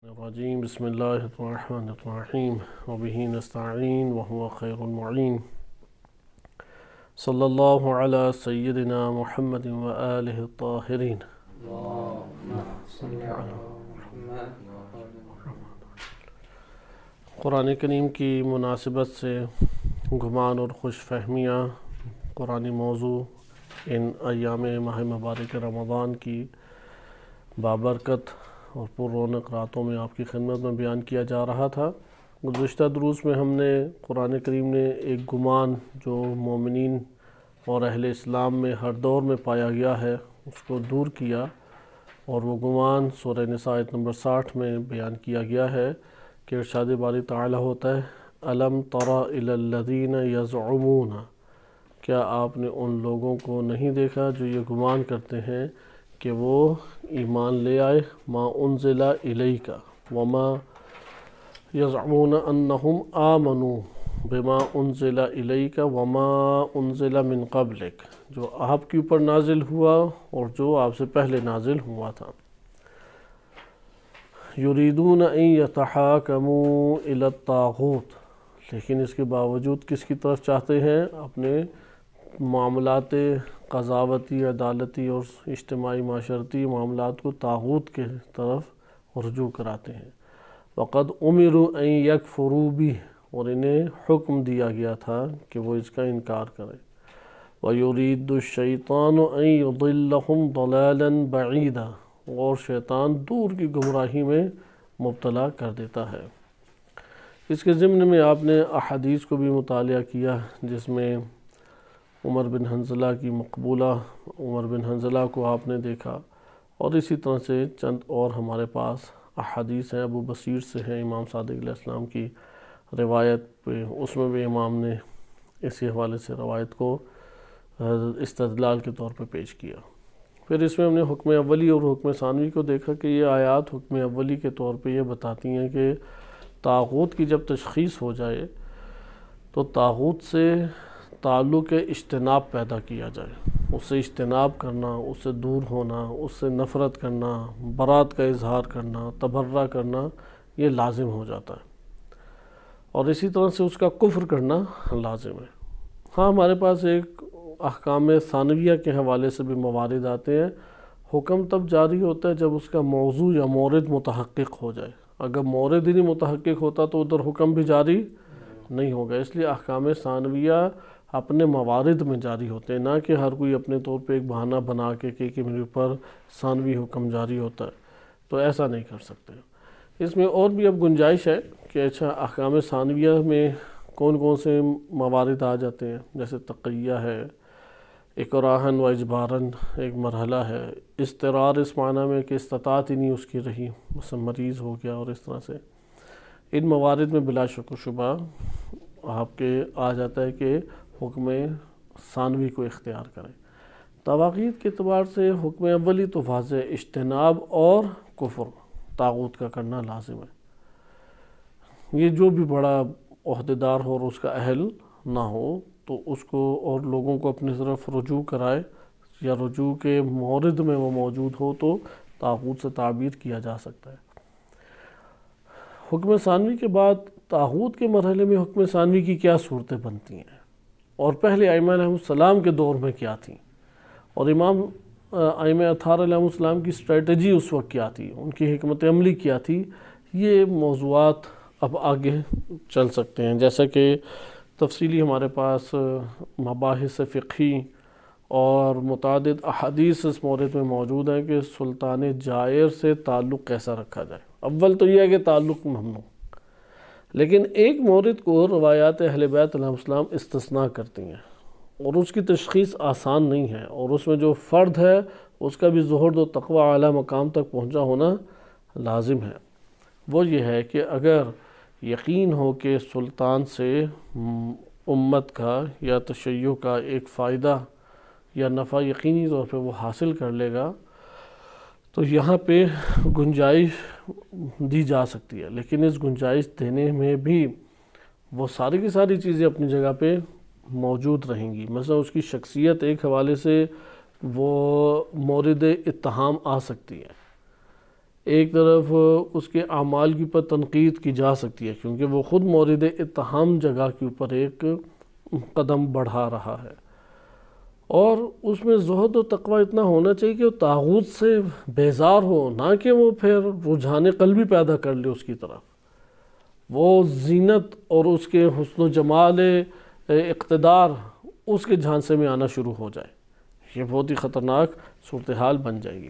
الرجيم بسم الله الرحمن الرحيم وبه نستعين وهو خير المعين صلى الله على سيدنا محمد وآله الطاهرين قرآن کریم کی مناسبت سے گمان اور خوش فہمیاں قرآنی موضوع ان ایام ماہ مبارک رمضان کی بابرکت اور پر رونق راتوں میں آپ کی خدمت میں بیان کیا جا رہا تھا۔ گزشتہ دروس میں ہم نے قرآن کریم نے ایک گمان جو مومنین اور اہل اسلام میں ہر دور میں پایا گیا ہے اس کو دور کیا، اور وہ گمان سورہ نساء آیت نمبر 60 میں بیان کیا گیا ہے کہ ارشاد باری تعالی ہوتا ہے الم تر الی الذین یزعمون، کیا آپ نے ان لوگوں کو نہیں دیکھا جو یہ گمان کرتے ہیں کہ وہ ایمان لے آئے ما انزل الیک وما یزعمون انہم آمنوا بما انزل الیک وما انزل من قبلک، جو آپ کے اوپر نازل ہوا اور جو آپ سے پہلے نازل ہوا تھا۔ یریدون ان یتحاکموا الی الطاغوت، لیکن اس کے باوجود کس کی طرف چاہتے ہیں؟ اپنے معاملات قضاوتی، عدالتی اور اجتماعی معاشرتی معاملات کو طاغوت کے طرف رجوع کراتے ہیں۔ وقد امروا ان یکفروا بہ، اور انہیں حکم دیا گیا تھا کہ وہ اس کا انکار کریں۔ ویرید الشیطان ان یضلہم ضلالا بعیدا، اور شیطان دور کی گمراہی میں مبتلا کر دیتا ہے۔ اس کے ضمن میں آپ نے احادیث کو بھی مطالعہ کیا جس میں عمر بن حنظلہ کی مقبولہ عمر بن حنظلہ کو آپ نے دیکھا، اور اسی طرح سے چند اور ہمارے پاس احادیث ہیں ابو بصیر سے ہیں امام صادق علیہ السلام کی روایت پہ، اس میں بھی امام نے اسی حوالے سے روایت کو استدلال کے طور پہ پیش کیا۔ پھر اس میں ہم نے حکم اولی اور حکم ثانوی کو دیکھا کہ یہ آیات حکم اولی کے طور پہ یہ بتاتی ہیں کہ طاغوت کی جب تشخیص ہو جائے تو طاغوت سے تعلق اجتناب پیدا کیا جائے، اس سے اجتناب کرنا، اس سے دور ہونا، اس سے نفرت کرنا، برات کا اظہار کرنا، تبرہ کرنا، یہ لازم ہو جاتا ہے، اور اسی طرح سے اس کا کفر کرنا لازم ہے۔ ہاں ہمارے پاس ایک احکام ثانویہ کے حوالے سے بھی موارد آتے ہیں۔ حکم تب جاری ہوتا ہے جب اس کا موضوع یا مورد متحقق ہو جائے، اگر مورد ہی نہیں متحقق ہوتا تو ادھر حکم بھی جاری نہیں ہوگا۔ اس لیے احکام ثانویہ اپنے موارد میں جاری ہوتے ہیں، نہ کہ ہر کوئی اپنے طور پہ ایک بہانہ بنا کے کہ میرے اوپر ثانوی حکم جاری ہوتا ہے، تو ایسا نہیں کر سکتے۔ اس میں اور بھی اب گنجائش ہے کہ اچھا احکام ثانویہ میں کون کون سے موارد آ جاتے ہیں، جیسے تقیہ ہے، اکراہن و اجبارن ایک مرحلہ ہے، اضطرار اس معنی میں کہ استطاعت ہی نہیں اس کی رہی، مثلا مریض ہو گیا، اور اس طرح سے ان موارد میں بلا شک و شبہ آپ کے آ جاتا ہے کہ حکم ثانوی کو اختیار کریں۔ تواقیت کے اعتبار سے حکم اولی تو واضح اجتناب اور کفر طاغوت کا کرنا لازم ہے۔ یہ جو بھی بڑا عہدیدار ہو اور اس کا اہل نہ ہو تو اس کو اور لوگوں کو اپنی طرف رجوع کرائے، یا رجوع کے مورد میں وہ موجود ہو تو طاغوت سے تعبیر کیا جا سکتا ہے۔ حکم ثانوی کے بعد طاغوت کے مرحلے میں حکم ثانوی کی کیا صورتیں بنتی ہیں، اور پہلے ائمہ علیہ السلام کے دور میں کیا تھیں، اور ائمہ اطہار علیہ السلام کی اسٹریٹجی اس وقت کیا تھی، ان کی حکمت عملی کیا تھی، یہ موضوعات اب آگے چل سکتے ہیں۔ جیسا کہ تفصیلی ہمارے پاس مباحث فقہی اور متعدد احادیث اس مورد میں موجود ہیں کہ سلطان جائر سے تعلق کیسا رکھا جائے۔ اول تو یہ ہے کہ تعلق ممنوع، لیکن ایک مورد کو روایات اہل بیت علیہ السلام استثناء کرتی ہیں، اور اس کی تشخیص آسان نہیں ہے، اور اس میں جو فرد ہے اس کا بھی زہد و تقوی اعلیٰ مقام تک پہنچا ہونا لازم ہے۔ وہ یہ ہے کہ اگر یقین ہو کہ سلطان سے امت کا یا تشیع کا ایک فائدہ یا نفع یقینی طور پہ وہ حاصل کر لے گا تو یہاں پہ گنجائش دی جا سکتی ہے، لیکن اس گنجائش دینے میں بھی وہ ساری کی ساری چیزیں اپنی جگہ پہ موجود رہیں گی۔ مثلا اس کی شخصیت ایک حوالے سے وہ مورد اتہام آ سکتی ہے، ایک طرف اس کے اعمال کے اوپر تنقید کی جا سکتی ہے کیونکہ وہ خود مورد اتہام جگہ کے اوپر ایک قدم بڑھا رہا ہے، اور اس میں زہد و تقوی اتنا ہونا چاہیے کہ وہ طاغوت سے بیزار ہو، نہ کہ وہ پھر رجحان قلبی پیدا کر لے اس کی طرف، وہ زینت اور اس کے حسن و جمال اقتدار اس کے جھانسے میں آنا شروع ہو جائے، یہ بہت ہی خطرناک صورتحال بن جائے گی۔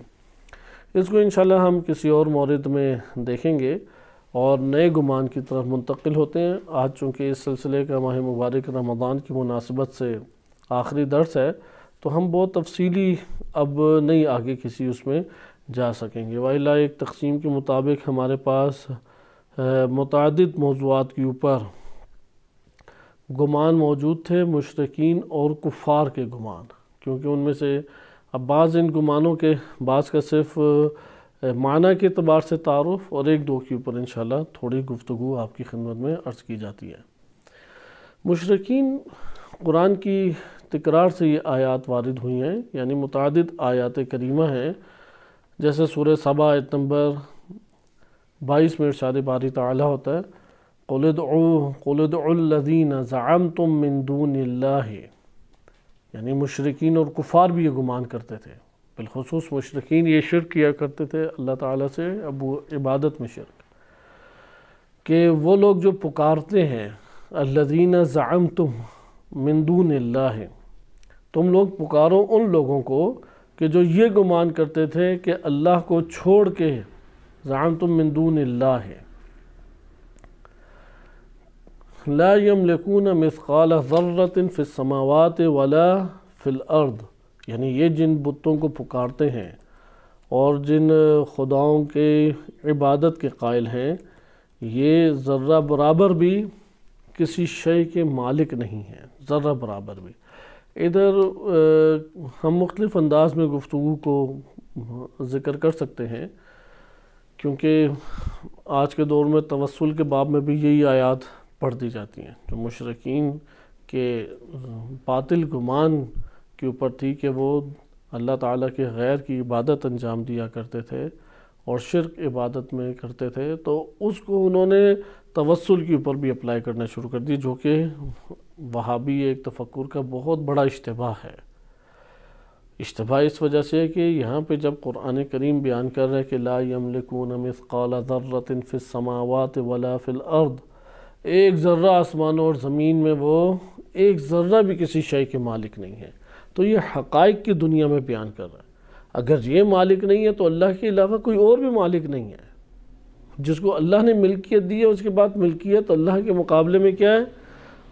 اس کو انشاءاللہ ہم کسی اور مورد میں دیکھیں گے اور نئے گمان کی طرف منتقل ہوتے ہیں۔ آج چونکہ اس سلسلے کا ماہ مبارک رمضان کی مناسبت سے آخری درس ہے تو ہم بہت تفصیلی اب نہیں آگے کسی اس میں جا سکیں گے، وإلا ایک تقسیم کے مطابق ہمارے پاس متعدد موضوعات کے اوپر گمان موجود تھے، مشرکین اور کفار کے گمان، کیونکہ ان میں سے اب بعض ان گمانوں کے بعض کا صرف معنی کے اعتبار سے تعارف اور ایک دو کے اوپر انشاءاللہ تھوڑی گفتگو آپ کی خدمت میں عرض کی جاتی ہے۔ مشرکین، قرآن کی تکرار سے یہ آیات وارد ہوئی ہیں، یعنی متعدد آیات کریمہ ہیں، جیسے سورہ سبا آیت نمبر 22 میں ارشاد باری تعالیٰ ہوتا ہے قُلِ ادْعُوا الَّذِينَ زَعَمْتُم مِّن دُونِ اللَّهِ، یعنی مشرکین اور کفار بھی یہ گمان کرتے تھے، بالخصوص مشرکین یہ شرک کیا کرتے تھے اللہ تعالیٰ سے، ابو عبادت میں شرک، کہ وہ لوگ جو پکارتے ہیں الَّذِينَ زَعَمْتُم مِّن دُونِ اللَّهِ، تم لوگ پکارو ان لوگوں کو کہ جو یہ گمان کرتے تھے کہ اللہ کو چھوڑ کے زعمتم من دون اللہ لا یملکون مثقال ذرۃ فی السماوات ولا فی الارض، یعنی یہ جن بتوں کو پکارتے ہیں اور جن خداؤں کے عبادت کے قائل ہیں، یہ ذرہ برابر بھی کسی شے کے مالک نہیں ہیں، ذرہ برابر بھی۔ ادھر ہم مختلف انداز میں گفتگو کو ذکر کر سکتے ہیں، کیونکہ آج کے دور میں توسل کے باب میں بھی یہی آیات پڑھ دی جاتی ہیں جو مشرکین کے باطل گمان کے اوپر تھی کہ وہ اللہ تعالیٰ کے غیر کی عبادت انجام دیا کرتے تھے اور شرک عبادت میں کرتے تھے، تو اس کو انہوں نے توسل کے اوپر بھی اپلائی کرنا شروع کر دی، جو کہ وہابی ایک تفکر کا بہت بڑا اشتباہ ہے۔ اشتباہ اس وجہ سے ہے کہ یہاں پہ جب قرآن کریم بیان کر رہا ہے کہ لا یملکون مثقال ذرۃ فی السماوات ولا فی الارض، ایک ذرہ آسمانوں اور زمین میں وہ ایک ذرہ بھی کسی شے کے مالک نہیں ہے، تو یہ حقائق کی دنیا میں بیان کر رہا ہے۔ اگر یہ مالک نہیں ہے تو اللہ کے علاوہ کوئی اور بھی مالک نہیں ہے، جس کو اللہ نے ملکیت دی ہے اس کے بعد ملکیت اللہ کے مقابلے میں کیا ہے؟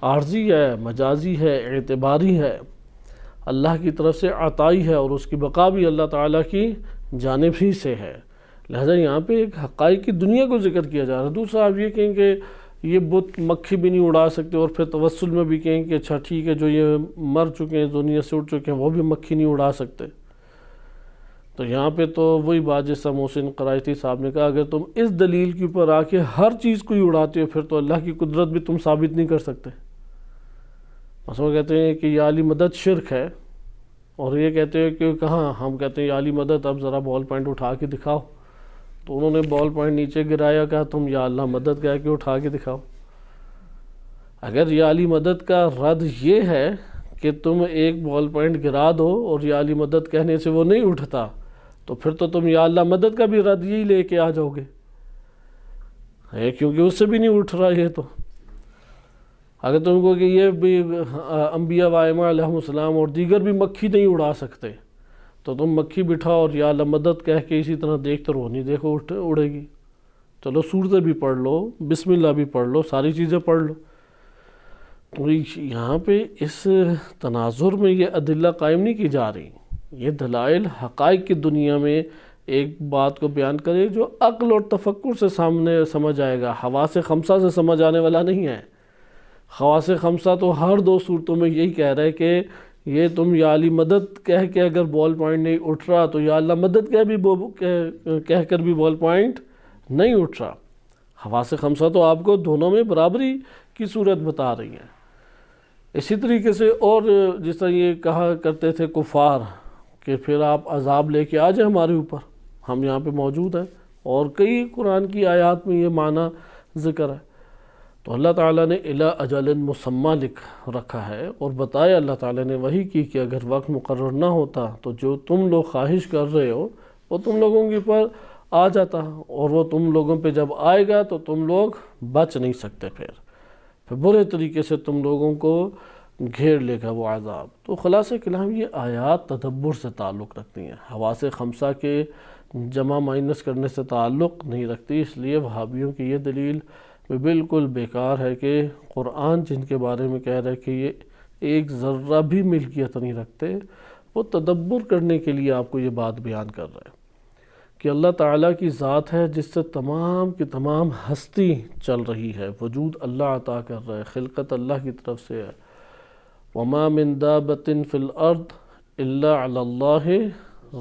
عارضی ہے، مجازی ہے، اعتباری ہے، اللہ کی طرف سے عطائی ہے، اور اس کی بقا بھی اللہ تعالیٰ کی جانب ہی سے ہے۔ لہذا یہاں پہ ایک حقائق کی دنیا کو ذکر کیا جا رہا ہے۔ دوسرا آپ یہ کہیں کہ یہ بت مکھی بھی نہیں اڑا سکتے، اور پھر توسل میں بھی کہیں کہ اچھا ٹھیک ہے جو یہ مر چکے ہیں، دنیا سے اٹھ چکے ہیں، وہ بھی مکھی نہیں اڑا سکتے۔ تو یہاں پہ تو وہی بات جیسا محسن قرائشی صاحب نے کہا، اگر تم اس دلیل کے اوپر آ کے ہر چیز کو ہی اڑاتے ہو پھر تو اللہ کی قدرت بھی تم ثابت نہیں کر سکتے۔ مثلا کہتے ہیں کہ یا علی مدد شرک ہے، اور یہ کہتے ہیں کہ کہاں، ہم کہتے ہیں یا علی مدد اب ذرا بال پوائنٹ اٹھا کے دکھاؤ، تو انہوں نے بال پوائنٹ نیچے گرایا، کہا تم یا اللہ مدد کہہ کے اٹھا کے دکھاؤ۔ اگر یا علی مدد کا رد یہ ہے کہ تم ایک بال پوائنٹ گرا دو اور یا علی مدد کہنے سے وہ نہیں اٹھتا، تو پھر تو تم یا اللہ مدد کا بھی رد یہی لے کے آ جاؤ گے، کیونکہ اس سے بھی نہیں اٹھ رہا یہ تو۔ اگر تم کو کہ یہ بھی انبیاء و ائمہ علیہ السلام اور دیگر بھی مکھی نہیں اڑا سکتے، تو تم مکھی بٹھاؤ اور یا اللہ مدد کہہ کے اسی طرح دیکھتے رہو، نہیں دیکھو اڑے گی۔ چلو سورتیں بھی پڑھ لو، بسم اللہ بھی پڑھ لو، ساری چیزیں پڑھ لو۔ تو یہاں پہ اس تناظر میں یہ ادلہ قائم نہیں کی جا رہی، یہ دلائل حقائق کی دنیا میں ایک بات کو بیان کرے جو عقل اور تفکر سے سامنے سمجھ آئے گا، حواس خمسہ سے سمجھ آنے والا نہیں ہے۔ حواس خمسہ تو ہر دو صورتوں میں یہی کہہ رہے کہ یہ تم یا علی مدد کہہ کے اگر بال پوائنٹ نہیں اٹھ رہا تو یا اللہ مدد کہہ کر بھی بال پوائنٹ نہیں اٹھ رہا۔ حواس خمسہ تو آپ کو دونوں میں برابری کی صورت بتا رہی ہیں۔ اسی طریقے سے اور جس طرح یہ کہا کرتے تھے کفار کہ پھر آپ عذاب لے کے آ جائیں ہمارے اوپر، ہم یہاں پہ موجود ہیں اور کئی قرآن کی آیات میں یہ معنی ذکر ہے۔ تو اللہ تعالیٰ نے الی اجل مسمى لکھ رکھا ہے، اور بتایا اللہ تعالیٰ نے وحی کی کہ اگر وقت مقرر نہ ہوتا تو جو تم لوگ خواہش کر رہے ہو وہ تم لوگوں کے پر آ جاتا، اور وہ تم لوگوں پہ جب آئے گا تو تم لوگ بچ نہیں سکتے، پھر برے طریقے سے تم لوگوں کو گھیر لے گا وہ عذاب۔ تو خلاصہ کلام یہ آیات تدبر سے تعلق رکھتی ہیں، حواس خمسہ کے جمع مائنس کرنے سے تعلق نہیں رکھتی۔ اس لیے وہابیوں کی یہ دلیل بالکل بیکار ہے کہ قرآن جن کے بارے میں کہہ رہا ہے کہ یہ ایک ذرہ بھی ملکیت نہیں رکھتے، وہ تدبر کرنے کے لیے آپ کو یہ بات بیان کر رہا ہے کہ اللہ تعالیٰ کی ذات ہے جس سے تمام کی تمام ہستی چل رہی ہے، وجود اللہ عطا کر رہا ہے، خلقت اللہ کی طرف سے ہے۔ وَمَا مِن دَابَّةٍ فِي الْأَرْضِ إِلَّا عَلَى اللَّهِ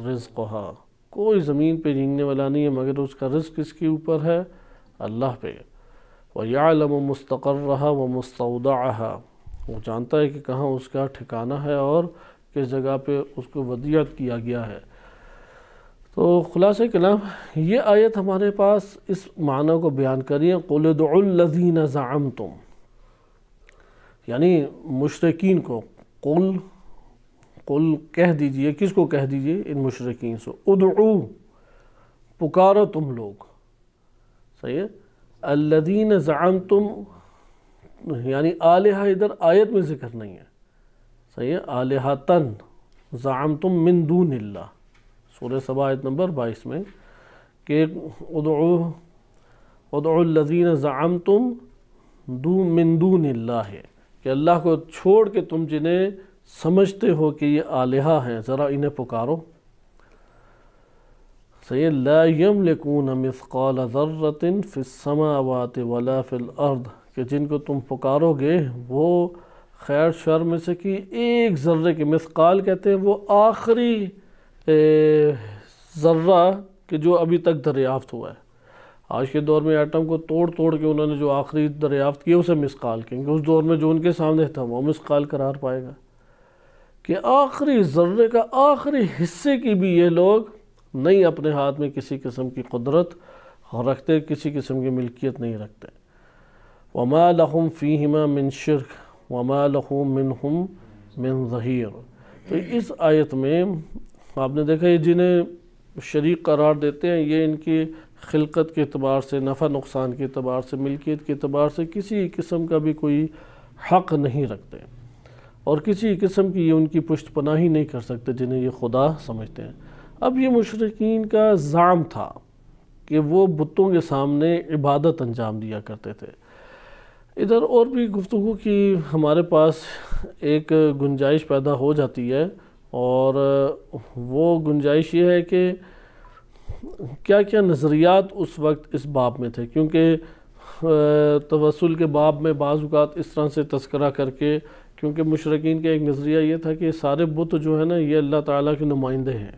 رِزْقُهَا، کوئی زمین پہ رینگنے والا نہیں ہے مگر اس کا رزق کس کے اوپر ہے؟ اللہ پہ۔ وَيَعْلَمُ مُسْتَقَرَّهَا وَمُسْتَوْدَعَهَا، وہ جانتا ہے کہ کہاں اس کا ٹھکانہ ہے اور کس جگہ پہ اس کو ودیعت کیا گیا ہے۔ تو خلاصہ کلام یہ آیت ہمارے پاس اس معنی کو بیان کری ہے، قُلِ ادْعُوا الَّذِينَ زَعَمْتُمْ، یعنی مشرکین کو قل کہہ دیجئے، کس کو کہہ دیجئے؟ ان مشرکین سے، ادعو پکارو تم لوگ، صحیح ہے؟ الذین زعمتم، یعنی آلہہ ادھر آیت میں ذکر نہیں ہے، صحیح ہے؟ آلہتن زعمتم من دون اللہ، سورہ سبا آیت نمبر 22 میں، کہ ادعو الذین زعمتم من دون اللہ، کہ اللہ کو چھوڑ کے تم جنہیں سمجھتے ہو کہ یہ آلہہ ہیں ذرا انہیں پکارو۔ صحیح، لا یملکون مثقال ذرۃ فی السماوات ولا فی الارض، کہ جن کو تم پکارو گے وہ خیر شر میں سے کی ایک ذرے کے، مثقال کہتے ہیں وہ آخری ذرہ کہ جو ابھی تک دریافت ہوا ہے۔ آج کے دور میں ایٹم کو توڑ کے انہوں نے جو آخری دریافت کیا اسے مثقال کہیں گے، اس دور میں جو ان کے سامنے تھا وہ مثقال قرار پائے گا، کہ آخری ذرے کا آخری حصے کی بھی یہ لوگ نہیں اپنے ہاتھ میں کسی قسم کی قدرت رکھتے، کسی قسم کی ملکیت نہیں رکھتے۔ وَمَا لَهُمْ فِيهِمَا مِن شِرْكٍ وَمَا لَهُ مِنْهُمْ مِنْ ظَهِيرٍ۔ تو اس آیت میں آپ نے دیکھا یہ جنہیں شریک قرار دیتے ہیں یہ ان کی خلقت کے اعتبار سے، نفع نقصان کے اعتبار سے، ملکیت کے اعتبار سے کسی قسم کا بھی کوئی حق نہیں رکھتے، اور کسی قسم کی یہ ان کی پشت پناہی نہیں کر سکتے جنہیں یہ خدا سمجھتے ہیں۔ اب یہ مشرکین کا زعم تھا کہ وہ بتوں کے سامنے عبادت انجام دیا کرتے تھے۔ ادھر اور بھی گفتگو کی ہمارے پاس ایک گنجائش پیدا ہو جاتی ہے، اور وہ گنجائش یہ ہے کہ کیا کیا نظریات اس وقت اس باب میں تھے، کیونکہ توسل کے باب میں بعض اوقات اس طرح سے تذکرہ کر کے، کیونکہ مشرکین کا ایک نظریہ یہ تھا کہ سارے بت جو ہے نا یہ اللہ تعالیٰ کے نمائندے ہیں،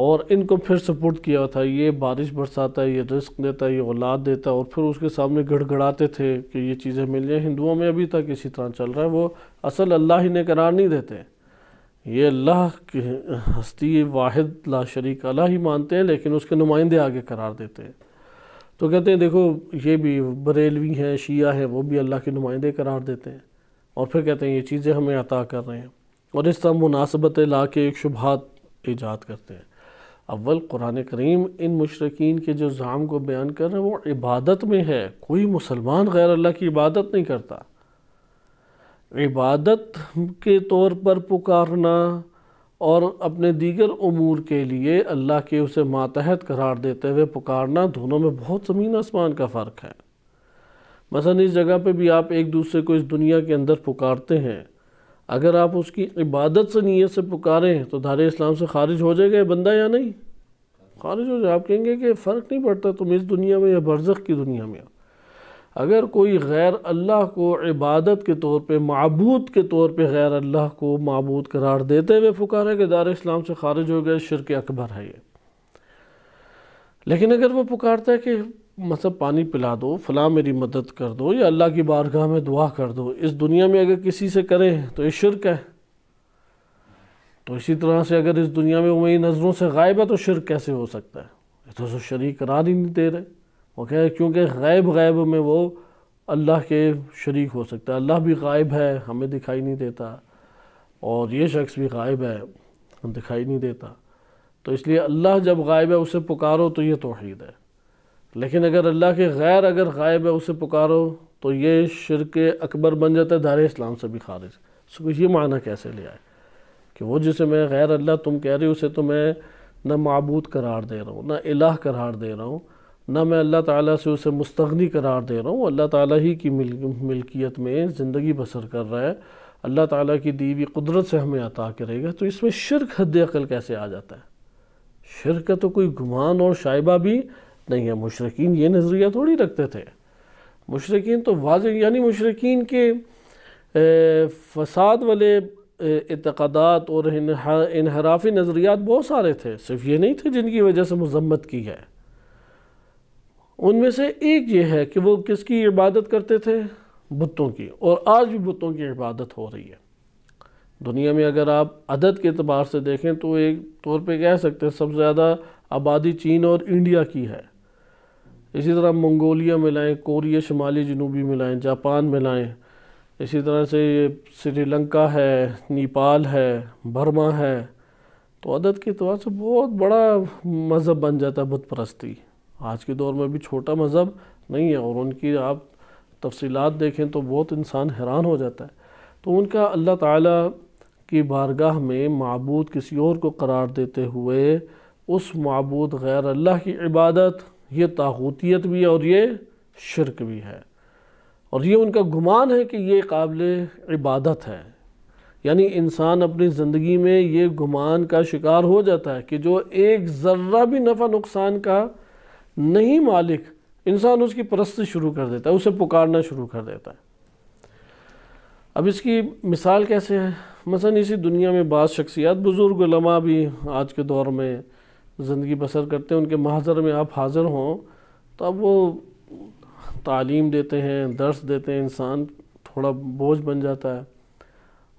اور ان کو پھر سپورٹ کیا تھا، یہ بارش برساتا ہے، یہ رزق دیتا ہے، یہ اولاد دیتا ہے، اور پھر اس کے سامنے گڑ گڑاتے تھے کہ یہ چیزیں مل جائیں۔ ہندوؤں میں ابھی تک اسی طرح چل رہا ہے، وہ اصل اللہ ہی نے قرار نہیں دیتے، یہ اللہ کی ہستی واحد لا شریک اللہ ہی مانتے ہیں، لیکن اس کے نمائندے آگے قرار دیتے ہیں۔ تو کہتے ہیں دیکھو یہ بھی بریلوی ہیں، شیعہ ہیں، وہ بھی اللہ کے نمائندے قرار دیتے ہیں، اور پھر کہتے ہیں یہ چیزیں ہمیں عطا کر رہے ہیں، اور اس طرح مناسبتیں لا کے ایک شبہات ایجاد کرتے ہیں۔ اول قرآن کریم ان مشرکین کے جو زعم کو بیان کر رہے ہیں وہ عبادت میں ہے، کوئی مسلمان غیر اللہ کی عبادت نہیں کرتا۔ عبادت کے طور پر پکارنا اور اپنے دیگر امور کے لیے اللہ کے اسے ماتحت قرار دیتے ہوئے پکارنا، دونوں میں بہت زمین آسمان کا فرق ہے۔ مثلا اس جگہ پہ بھی آپ ایک دوسرے کو اس دنیا کے اندر پکارتے ہیں، اگر آپ اس کی عبادت سے نیت سے پکاریں تو دار اسلام سے خارج ہو جائے گا بندہ یا نہیں؟ خارج ہو جائے۔ آپ کہیں گے کہ فرق نہیں پڑتا تم اس دنیا میں یا برزخ کی دنیا میں۔ اگر کوئی غیر اللہ کو عبادت کے طور پہ، معبود کے طور پہ غیر اللہ کو معبود قرار دیتے ہوئے پکارے کہ دار اسلام سے خارج ہو گئے، شرک اکبر ہے یہ۔ لیکن اگر وہ پکارتا ہے کہ مطلب پانی پلا دو، فلاں میری مدد کر دو، یا اللہ کی بارگاہ میں دعا کر دو، اس دنیا میں اگر کسی سے کریں تو یہ شرک ہے، تو اسی طرح سے اگر اس دنیا میں وہ میری نظروں سے غائب ہے تو شرک کیسے ہو سکتا ہے؟ تو اس کو شریک قرار ہی نہیں دے رہے. وہ کہہ رہے کیونکہ غیب میں وہ اللہ کے شریک ہو سکتا ہے. اللہ بھی غائب ہے، ہمیں دکھائی نہیں دیتا، اور یہ شخص بھی غائب ہے، دکھائی نہیں دیتا. تو اس لیے اللہ جب غائب ہے اسے پکارو تو یہ توحید ہے. لیکن اگر اللہ کے غیر اگر غائب ہے اسے پکارو تو یہ شرک اکبر بن جاتا ہے، دار اسلام سے بھی خارج. اس کو یہ معنی کیسے لے آئے کہ وہ جسے میں غیر اللہ تم کہہ رہے ہو اسے تو میں نہ معبود قرار دے رہا ہوں، نہ الہ قرار دے رہا ہوں، نہ میں اللہ تعالیٰ سے اسے مستغنی قرار دے رہا ہوں. اللہ تعالیٰ ہی کی ملکیت میں زندگی بسر کر رہا ہے، اللہ تعالیٰ کی دی ہوئی قدرت سے ہمیں عطا کرے گا. تو اس میں شرک حد عقل کیسے آ جاتا ہے؟ شرک کا تو کوئی گمان اور شائبہ بھی نہیں ہے. مشرکین یہ نظریہ تھوڑی رکھتے تھے. مشرکین تو واضح، یعنی مشرکین کے فساد والے اعتقادات اور انحرافی نظریات بہت سارے تھے، صرف یہ نہیں تھے جن کی وجہ سے مذمت کی ہے. ان میں سے ایک یہ ہے کہ وہ کس کی عبادت کرتے تھے؟ بتوں کی. اور آج بھی بتوں کی عبادت ہو رہی ہے دنیا میں. اگر آپ عدد کے اعتبار سے دیکھیں تو ایک طور پہ کہہ سکتے ہیں سب سے زیادہ آبادی چین اور انڈیا کی ہے. اسی طرح منگولیا ملائیں، کوریا شمالی جنوبی ملائیں، جاپان ملائیں، اسی طرح سے یہ سری لنکا ہے، نیپال ہے، برما ہے. تو عدد کے اعتبار سے بہت بڑا مذہب بن جاتا ہے بت پرستی. آج کے دور میں بھی چھوٹا مذہب نہیں ہے، اور ان کی آپ تفصیلات دیکھیں تو بہت انسان حیران ہو جاتا ہے. تو ان کا اللہ تعالیٰ کی بارگاہ میں معبود کسی اور کو قرار دیتے ہوئے اس معبود غیر اللہ کی عبادت، یہ طاغوتیت بھی ہے اور یہ شرک بھی ہے. اور یہ ان کا گمان ہے کہ یہ قابل عبادت ہے. یعنی انسان اپنی زندگی میں یہ گمان کا شکار ہو جاتا ہے کہ جو ایک ذرہ بھی نفع نقصان کا نہیں مالک، انسان اس کی پرستش شروع کر دیتا ہے، اسے پکارنا شروع کر دیتا ہے. اب اس کی مثال کیسے ہے؟ مثلا اسی دنیا میں بعض شخصیات، بزرگ علماء بھی آج کے دور میں زندگی بسر کرتے ہیں. ان کے محضر میں آپ حاضر ہوں تو اب وہ تعلیم دیتے ہیں، درس دیتے ہیں، انسان تھوڑا بوجھ بن جاتا ہے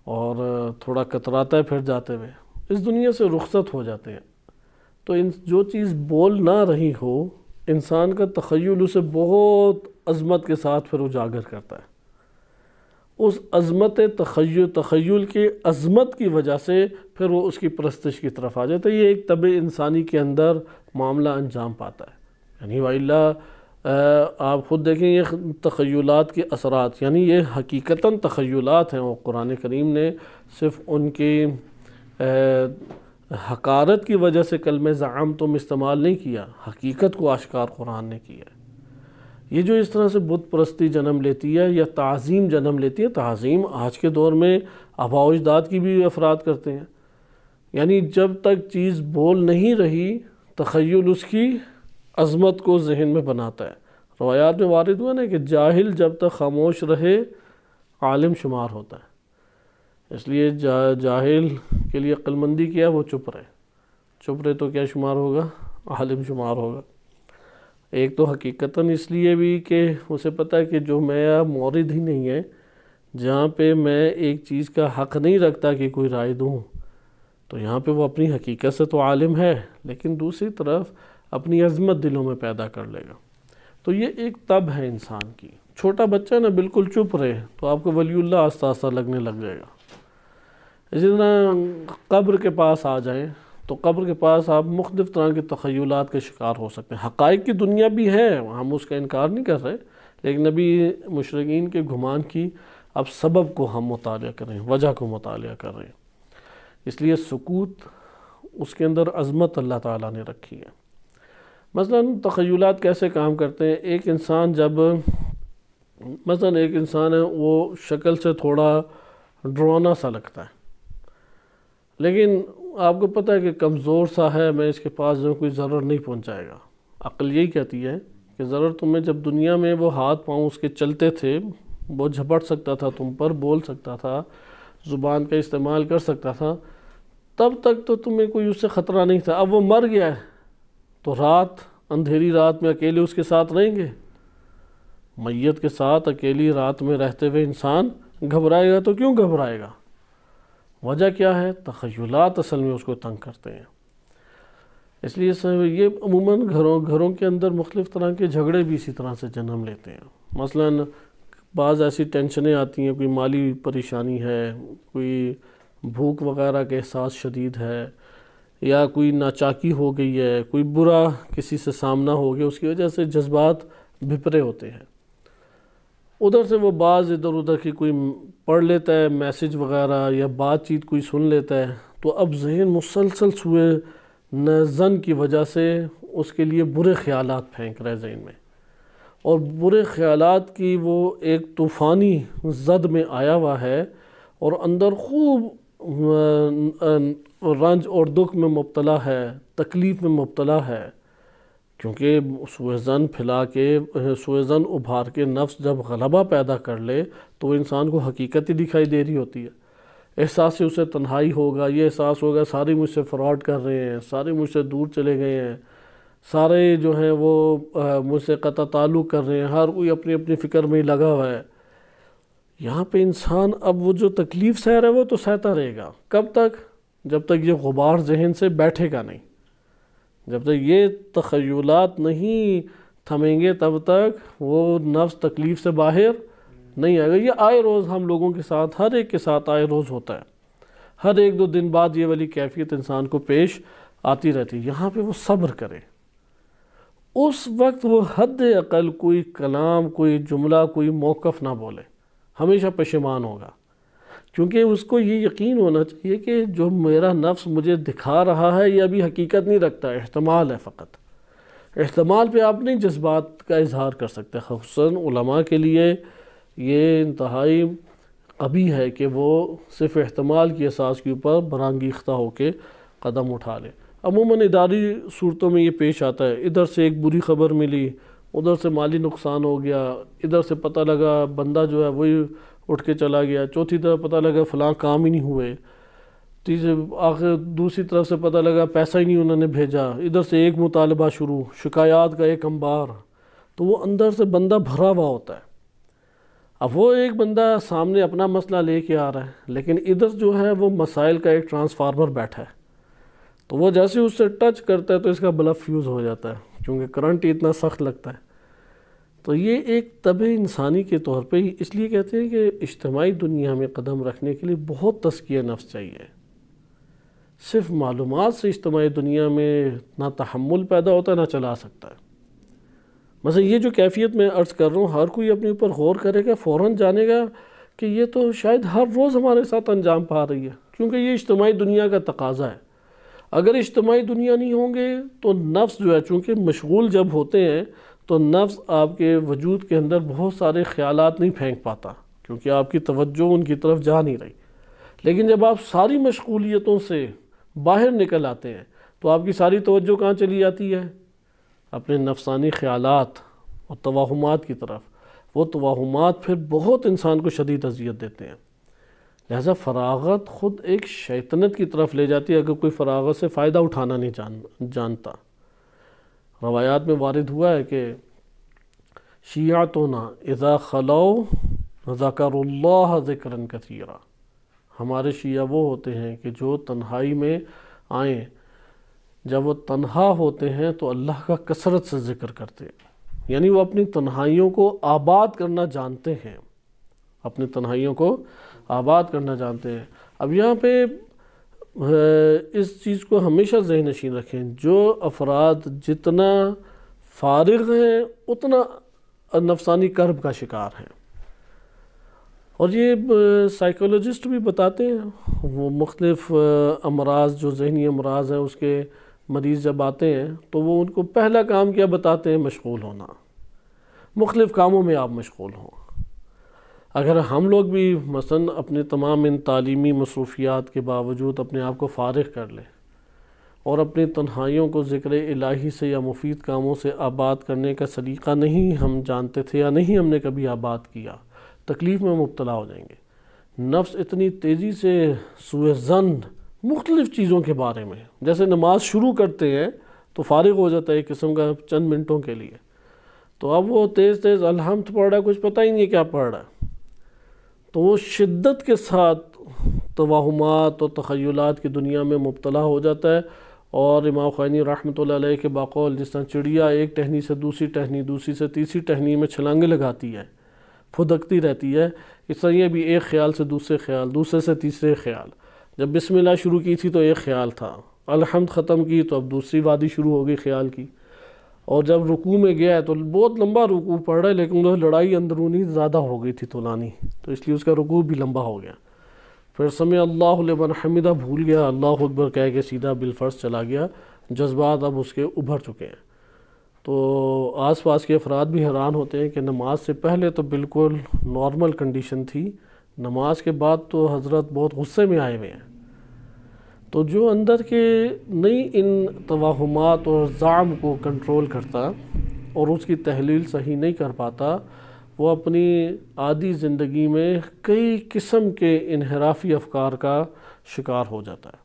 اور تھوڑا کتراتا ہے پھر جاتے ہوئے، اس دنیا سے رخصت ہو جاتے ہیں. تو جو چیز بول نہ رہی ہو، انسان کا تخیل اسے بہت عظمت کے ساتھ پھر اجاگر کرتا ہے. اس عظمت تخیل کی عظمت کی وجہ سے پھر وہ اس کی پرستش کی طرف آ جاتا ہے. یہ ایک طبع انسانی کے اندر معاملہ انجام پاتا ہے. یعنی وَإِلَّا آپ خود دیکھیں یہ تخیلات کے اثرات، یعنی یہ حقیقتاً تخیلات ہیں. وہ قرآن کریم نے صرف ان کی حقارت کی وجہ سے کلمہ زعمتم استعمال نہیں کیا، حقیقت کو آشکار قرآن نے کیا. یہ جو اس طرح سے بت پرستی جنم لیتی ہے یا تعظیم جنم لیتی ہے، تعظیم آج کے دور میں آباء و اجداد کی بھی افراد کرتے ہیں. یعنی جب تک چیز بول نہیں رہی، تخیل اس کی عظمت کو ذہن میں بناتا ہے. روایات میں وارد ہوا نا کہ جاہل جب تک خاموش رہے عالم شمار ہوتا ہے. اس لیے جاہل کے لیے عقل مندی کیا ہے؟ وہ چپ رہے. چپ رہے تو کیا شمار ہوگا؟ عالم شمار ہوگا. ایک تو حقیقتاً اس لیے بھی کہ اسے پتہ ہے کہ جو میرا مورد ہی نہیں ہے، جہاں پہ میں ایک چیز کا حق نہیں رکھتا کہ کوئی رائے دوں، تو یہاں پہ وہ اپنی حقیقت سے تو عالم ہے، لیکن دوسری طرف اپنی عظمت دلوں میں پیدا کر لے گا. تو یہ ایک طب ہے انسان کی. چھوٹا بچہ نا بالکل چپ رہے تو آپ کو ولی اللہ آہستہ آہستہ لگنے لگ جائے گا. اسی طرح قبر کے پاس آ جائیں تو قبر کے پاس آپ مختلف طرح کے تخیلات کے شکار ہو سکتے ہیں. حقائق کی دنیا بھی ہے، ہم اس کا انکار نہیں کر رہے، لیکن نبی مشرکین کے گمان کی اب سبب کو ہم مطالعہ کریں، وجہ کو مطالعہ کر رہے ہیں. اس لیے سکوت اس کے اندر عظمت اللہ تعالیٰ نے رکھی ہے. مثلا تخیلات کیسے کام کرتے ہیں؟ ایک انسان جب مثلا ایک انسان ہے، وہ شکل سے تھوڑا ڈراؤنا سا لگتا ہے، لیکن آپ کو پتہ ہے کہ کمزور سا ہے، میں اس کے پاس جو کوئی ضرر نہیں پہنچائے گا. عقل یہی کہتی ہے کہ ضرر تمہیں جب دنیا میں وہ ہاتھ پاؤں اس کے چلتے تھے، وہ جھپٹ سکتا تھا تم پر، بول سکتا تھا، زبان کا استعمال کر سکتا تھا، تب تک تو تمہیں کوئی اس سے خطرہ نہیں تھا. اب وہ مر گیا ہے تو رات، اندھیری رات میں اکیلے اس کے ساتھ رہیں گے؟ میت کے ساتھ اکیلی رات میں رہتے ہوئے انسان گھبرائے گا تو کیوں گھبرائے گا؟ وجہ کیا ہے؟ تخیلات اصل میں اس کو تنگ کرتے ہیں. اس لیے یہ عموماً گھروں کے اندر مختلف طرح کے جھگڑے بھی اسی طرح سے جنم لیتے ہیں۔ مثلاً بعض ایسی ٹینشنیں آتی ہیں، کوئی مالی پریشانی ہے، کوئی بھوک وغیرہ کے احساس شدید ہے، یا کوئی ناچاکی ہو گئی ہے، کوئی برا کسی سے سامنا ہو گیا، اس کی وجہ سے جذبات بھپرے ہوتے ہیں۔ ادھر سے وہ بعض ادھر ادھر کی کوئی پڑھ لیتا ہے میسج وغیرہ یا بات چیت کوئی سن لیتا ہے، تو اب ذہن مسلسل سوء ظن کی وجہ سے اس کے لیے برے خیالات پھینک رہے ذہن میں، اور برے خیالات کی وہ ایک طوفانی زد میں آیا ہوا ہے، اور اندر خوب رنج اور دکھ میں مبتلا ہے، تکلیف میں مبتلا ہے، کیونکہ سوء ظن پھیلا کے، سوء ظن ابھار کے نفس جب غلبہ پیدا کر لے تو وہ انسان کو حقیقت ہی دکھائی دے رہی ہوتی ہے۔ احساس سے اسے تنہائی ہوگا، یہ احساس ہوگا سارے مجھ سے فراڈ کر رہے ہیں، سارے مجھ سے دور چلے گئے ہیں، سارے جو ہیں وہ مجھ سے قطع تعلق کر رہے ہیں، ہر کوئی اپنی اپنی فکر میں ہی لگا ہوا ہے۔ یہاں پہ انسان اب وہ جو تکلیف سہ رہا ہے وہ تو سہتا رہے گا، کب تک؟ جب تک یہ غبار ذہن سے بیٹھے گا نہیں، جب تک یہ تخیلات نہیں تھمیں گے تب تک وہ نفس تکلیف سے باہر نہیں آئے گا۔ یہ آئے روز ہم لوگوں کے ساتھ، ہر ایک کے ساتھ آئے روز ہوتا ہے، ہر ایک دو دن بعد یہ والی کیفیت انسان کو پیش آتی رہتی ہے۔ یہاں پہ وہ صبر کرے، اس وقت وہ حد اقل کوئی کلام، کوئی جملہ، کوئی موقف نہ بولے، ہمیشہ پشیمان ہوگا، کیونکہ اس کو یہ یقین ہونا چاہیے کہ جو میرا نفس مجھے دکھا رہا ہے یہ ابھی حقیقت نہیں رکھتا، احتمال ہے فقط۔ احتمال پہ آپ نہیں جذبات کا اظہار کر سکتے۔ خصوصاً علماء کے لیے یہ انتہائی قبیح ہے کہ وہ صرف احتمال کی اساس کے اوپر برانگیختہ ہو کے قدم اٹھا لیں۔ عموماً اداری صورتوں میں یہ پیش آتا ہے، ادھر سے ایک بری خبر ملی، ادھر سے مالی نقصان ہو گیا، ادھر سے پتہ لگا بندہ جو ہے وہی اٹھ کے چلا گیا، چوتھی طرف پتہ لگا فلاں کام ہی نہیں ہوئے، آخر دوسری طرف سے پتہ لگا پیسہ ہی نہیں انہوں نے بھیجا، ادھر سے ایک مطالبہ شروع، شکایات کا ایک انبار، تو وہ اندر سے بندہ بھرا ہوا ہوتا ہے۔ اب وہ ایک بندہ سامنے اپنا مسئلہ لے کے آ رہا ہے، لیکن ادھر جو ہے وہ مسائل کا ایک ٹرانسفارمر بیٹھا ہے، تو وہ جیسے اس سے ٹچ کرتا ہے تو اس کا بلب فیوز ہو جاتا ہے، کیونکہ کرنٹ ہی اتنا سخت لگتا ہے۔ تو یہ ایک طبع انسانی کے طور پہ ہی اس لیے کہتے ہیں کہ اجتماعی دنیا میں قدم رکھنے کے لیے بہت تزکیہ نفس چاہیے۔ صرف معلومات سے اجتماعی دنیا میں نہ تحمل پیدا ہوتا ہے نہ چلا سکتا ہے۔ مثلا یہ جو کیفیت میں عرض کر رہا ہوں، ہر کوئی اپنے اوپر غور کرے گا، فوراً جانے گا کہ یہ تو شاید ہر روز ہمارے ساتھ انجام پا رہی ہے، کیونکہ یہ اجتماعی دنیا کا تقاضا ہے۔ اگر اجتماعی دنیا نہیں ہوں گے تو نفس جو ہے، چونکہ مشغول جب ہوتے ہیں تو نفس آپ کے وجود کے اندر بہت سارے خیالات نہیں پھینک پاتا، کیونکہ آپ کی توجہ ان کی طرف جا نہیں رہی۔ لیکن جب آپ ساری مشغولیتوں سے باہر نکل آتے ہیں تو آپ کی ساری توجہ کہاں چلی جاتی ہے؟ اپنے نفسانی خیالات اور توہمات کی طرف۔ وہ توہمات پھر بہت انسان کو شدید اذیت دیتے ہیں۔ لہذا فراغت خود ایک شیطنت کی طرف لے جاتی ہے اگر کوئی فراغت سے فائدہ اٹھانا نہیں جانتا۔ روایات میں وارد ہوا ہے کہ شیعتنا اذا خلو ذکر اللہ ذکرا کثیرا، ہمارے شیعہ وہ ہوتے ہیں کہ جو تنہائی میں آئیں، جب وہ تنہا ہوتے ہیں تو اللہ کا کثرت سے ذکر کرتے ہیں، یعنی وہ اپنی تنہائیوں کو آباد کرنا جانتے ہیں، اپنی تنہائیوں کو آباد کرنا جانتے ہیں۔ اب یہاں پہ اس چیز کو ہمیشہ ذہن نشین رکھیں، جو افراد جتنا فارغ ہیں اتنا نفسانی کرب کا شکار ہیں۔ اور یہ سائیکولوجسٹ بھی بتاتے ہیں، وہ مختلف امراض جو ذہنی امراض ہیں اس کے مریض جب آتے ہیں تو وہ ان کو پہلا کام کیا بتاتے ہیں؟ مشغول ہونا، مختلف کاموں میں آپ مشغول ہوں۔ اگر ہم لوگ بھی مثلا اپنے تمام ان تعلیمی مصروفیات کے باوجود اپنے آپ کو فارغ کر لیں اور اپنی تنہائیوں کو ذکر الہی سے یا مفید کاموں سے آباد کرنے کا سلیقہ نہیں ہم جانتے تھے یا نہیں ہم نے کبھی آباد کیا، تکلیف میں مبتلا ہو جائیں گے۔ نفس اتنی تیزی سے سوء ظن مختلف چیزوں کے بارے میں، جیسے نماز شروع کرتے ہیں تو فارغ ہو جاتا ہے ایک قسم کا چند منٹوں کے لیے، تو اب وہ تیز تیز الحمد پڑھ رہا ہے، کچھ پتہ ہی نہیں کیا پڑھ رہا ہے، تو وہ شدت کے ساتھ توہمات اور تخیلات کی دنیا میں مبتلا ہو جاتا ہے، اور امام خمینی رحمۃ اللہ علیہ کے باقول جس طرح چڑیا ایک ٹہنی سے دوسری ٹہنی، دوسری سے تیسری ٹہنی میں چھلانگیں لگاتی ہے، پھدکتی رہتی ہے، اس طرح یہ بھی ایک خیال سے دوسرے خیال، دوسرے سے تیسرے خیال۔ جب بسم اللہ شروع کی تھی تو ایک خیال تھا، الحمد ختم کی تو اب دوسری وادی شروع ہو گئی خیال کی، اور جب رکوع میں گیا ہے تو بہت لمبا رکوع پڑھ رہا ہے، لیکن وہ لڑائی اندرونی زیادہ ہو گئی تھی طولانی، تو اس لیے اس کا رکوع بھی لمبا ہو گیا۔ پھر سمع اللہ لمن حمدہ بھول گیا، اللہ اکبر کہہ کے سیدھا بالفرض چلا گیا، جذبات اب اس کے ابھر چکے ہیں۔ تو آس پاس کے افراد بھی حیران ہوتے ہیں کہ نماز سے پہلے تو بالکل نارمل کنڈیشن تھی، نماز کے بعد تو حضرت بہت غصے میں آئے ہوئے ہیں۔ تو جو اندر کے نئی ان توہمات اور زعم کو کنٹرول کرتا اور اس کی تحلیل صحیح نہیں کر پاتا، وہ اپنی عادی زندگی میں کئی قسم کے انحرافی افکار کا شکار ہو جاتا ہے،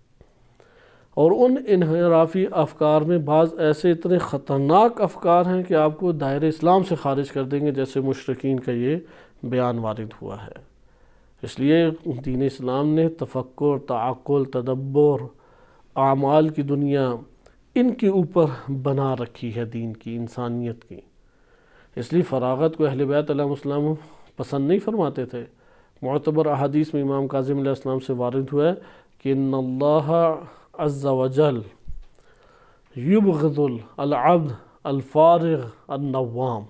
اور ان انحرافی افکار میں بعض ایسے اتنے خطرناک افکار ہیں کہ آپ کو دائرہ اسلام سے خارج کر دیں گے، جیسے مشرکین کا یہ بیان وارد ہوا ہے۔ اس لیے دین اسلام نے تفکر، تعقل، تدبر، اعمال کی دنیا ان کے اوپر بنا رکھی ہے دین کی، انسانیت کی۔ اس لیے فراغت کو اہل بیت علیہ السلام پسند نہیں فرماتے تھے۔ معتبر احادیث میں امام کاظم علیہ السلام سے وارد ہوا ہے کہ ان اللہ عز وجل یبغض العبد الفارغ النوام،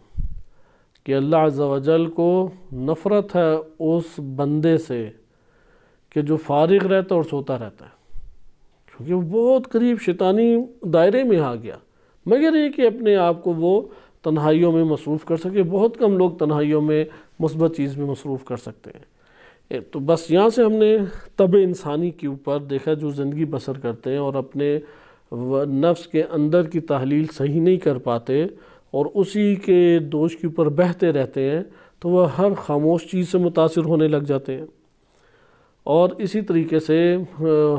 کہ اللہ عز و جل کو نفرت ہے اس بندے سے کہ جو فارغ رہتا اور سوتا رہتا ہے، کیونکہ وہ بہت قریب شیطانی دائرے میں آ گیا، مگر یہ کہ اپنے آپ کو وہ تنہائیوں میں مصروف کر سکے۔ بہت کم لوگ تنہائیوں میں مثبت چیز میں مصروف کر سکتے ہیں۔ تو بس یہاں سے ہم نے طبع انسانی کے اوپر دیکھا جو زندگی بسر کرتے ہیں اور اپنے نفس کے اندر کی تحلیل صحیح نہیں کر پاتے اور اسی کے دوش کے اوپر بہتے رہتے ہیں، تو وہ ہر خاموش چیز سے متاثر ہونے لگ جاتے ہیں، اور اسی طریقے سے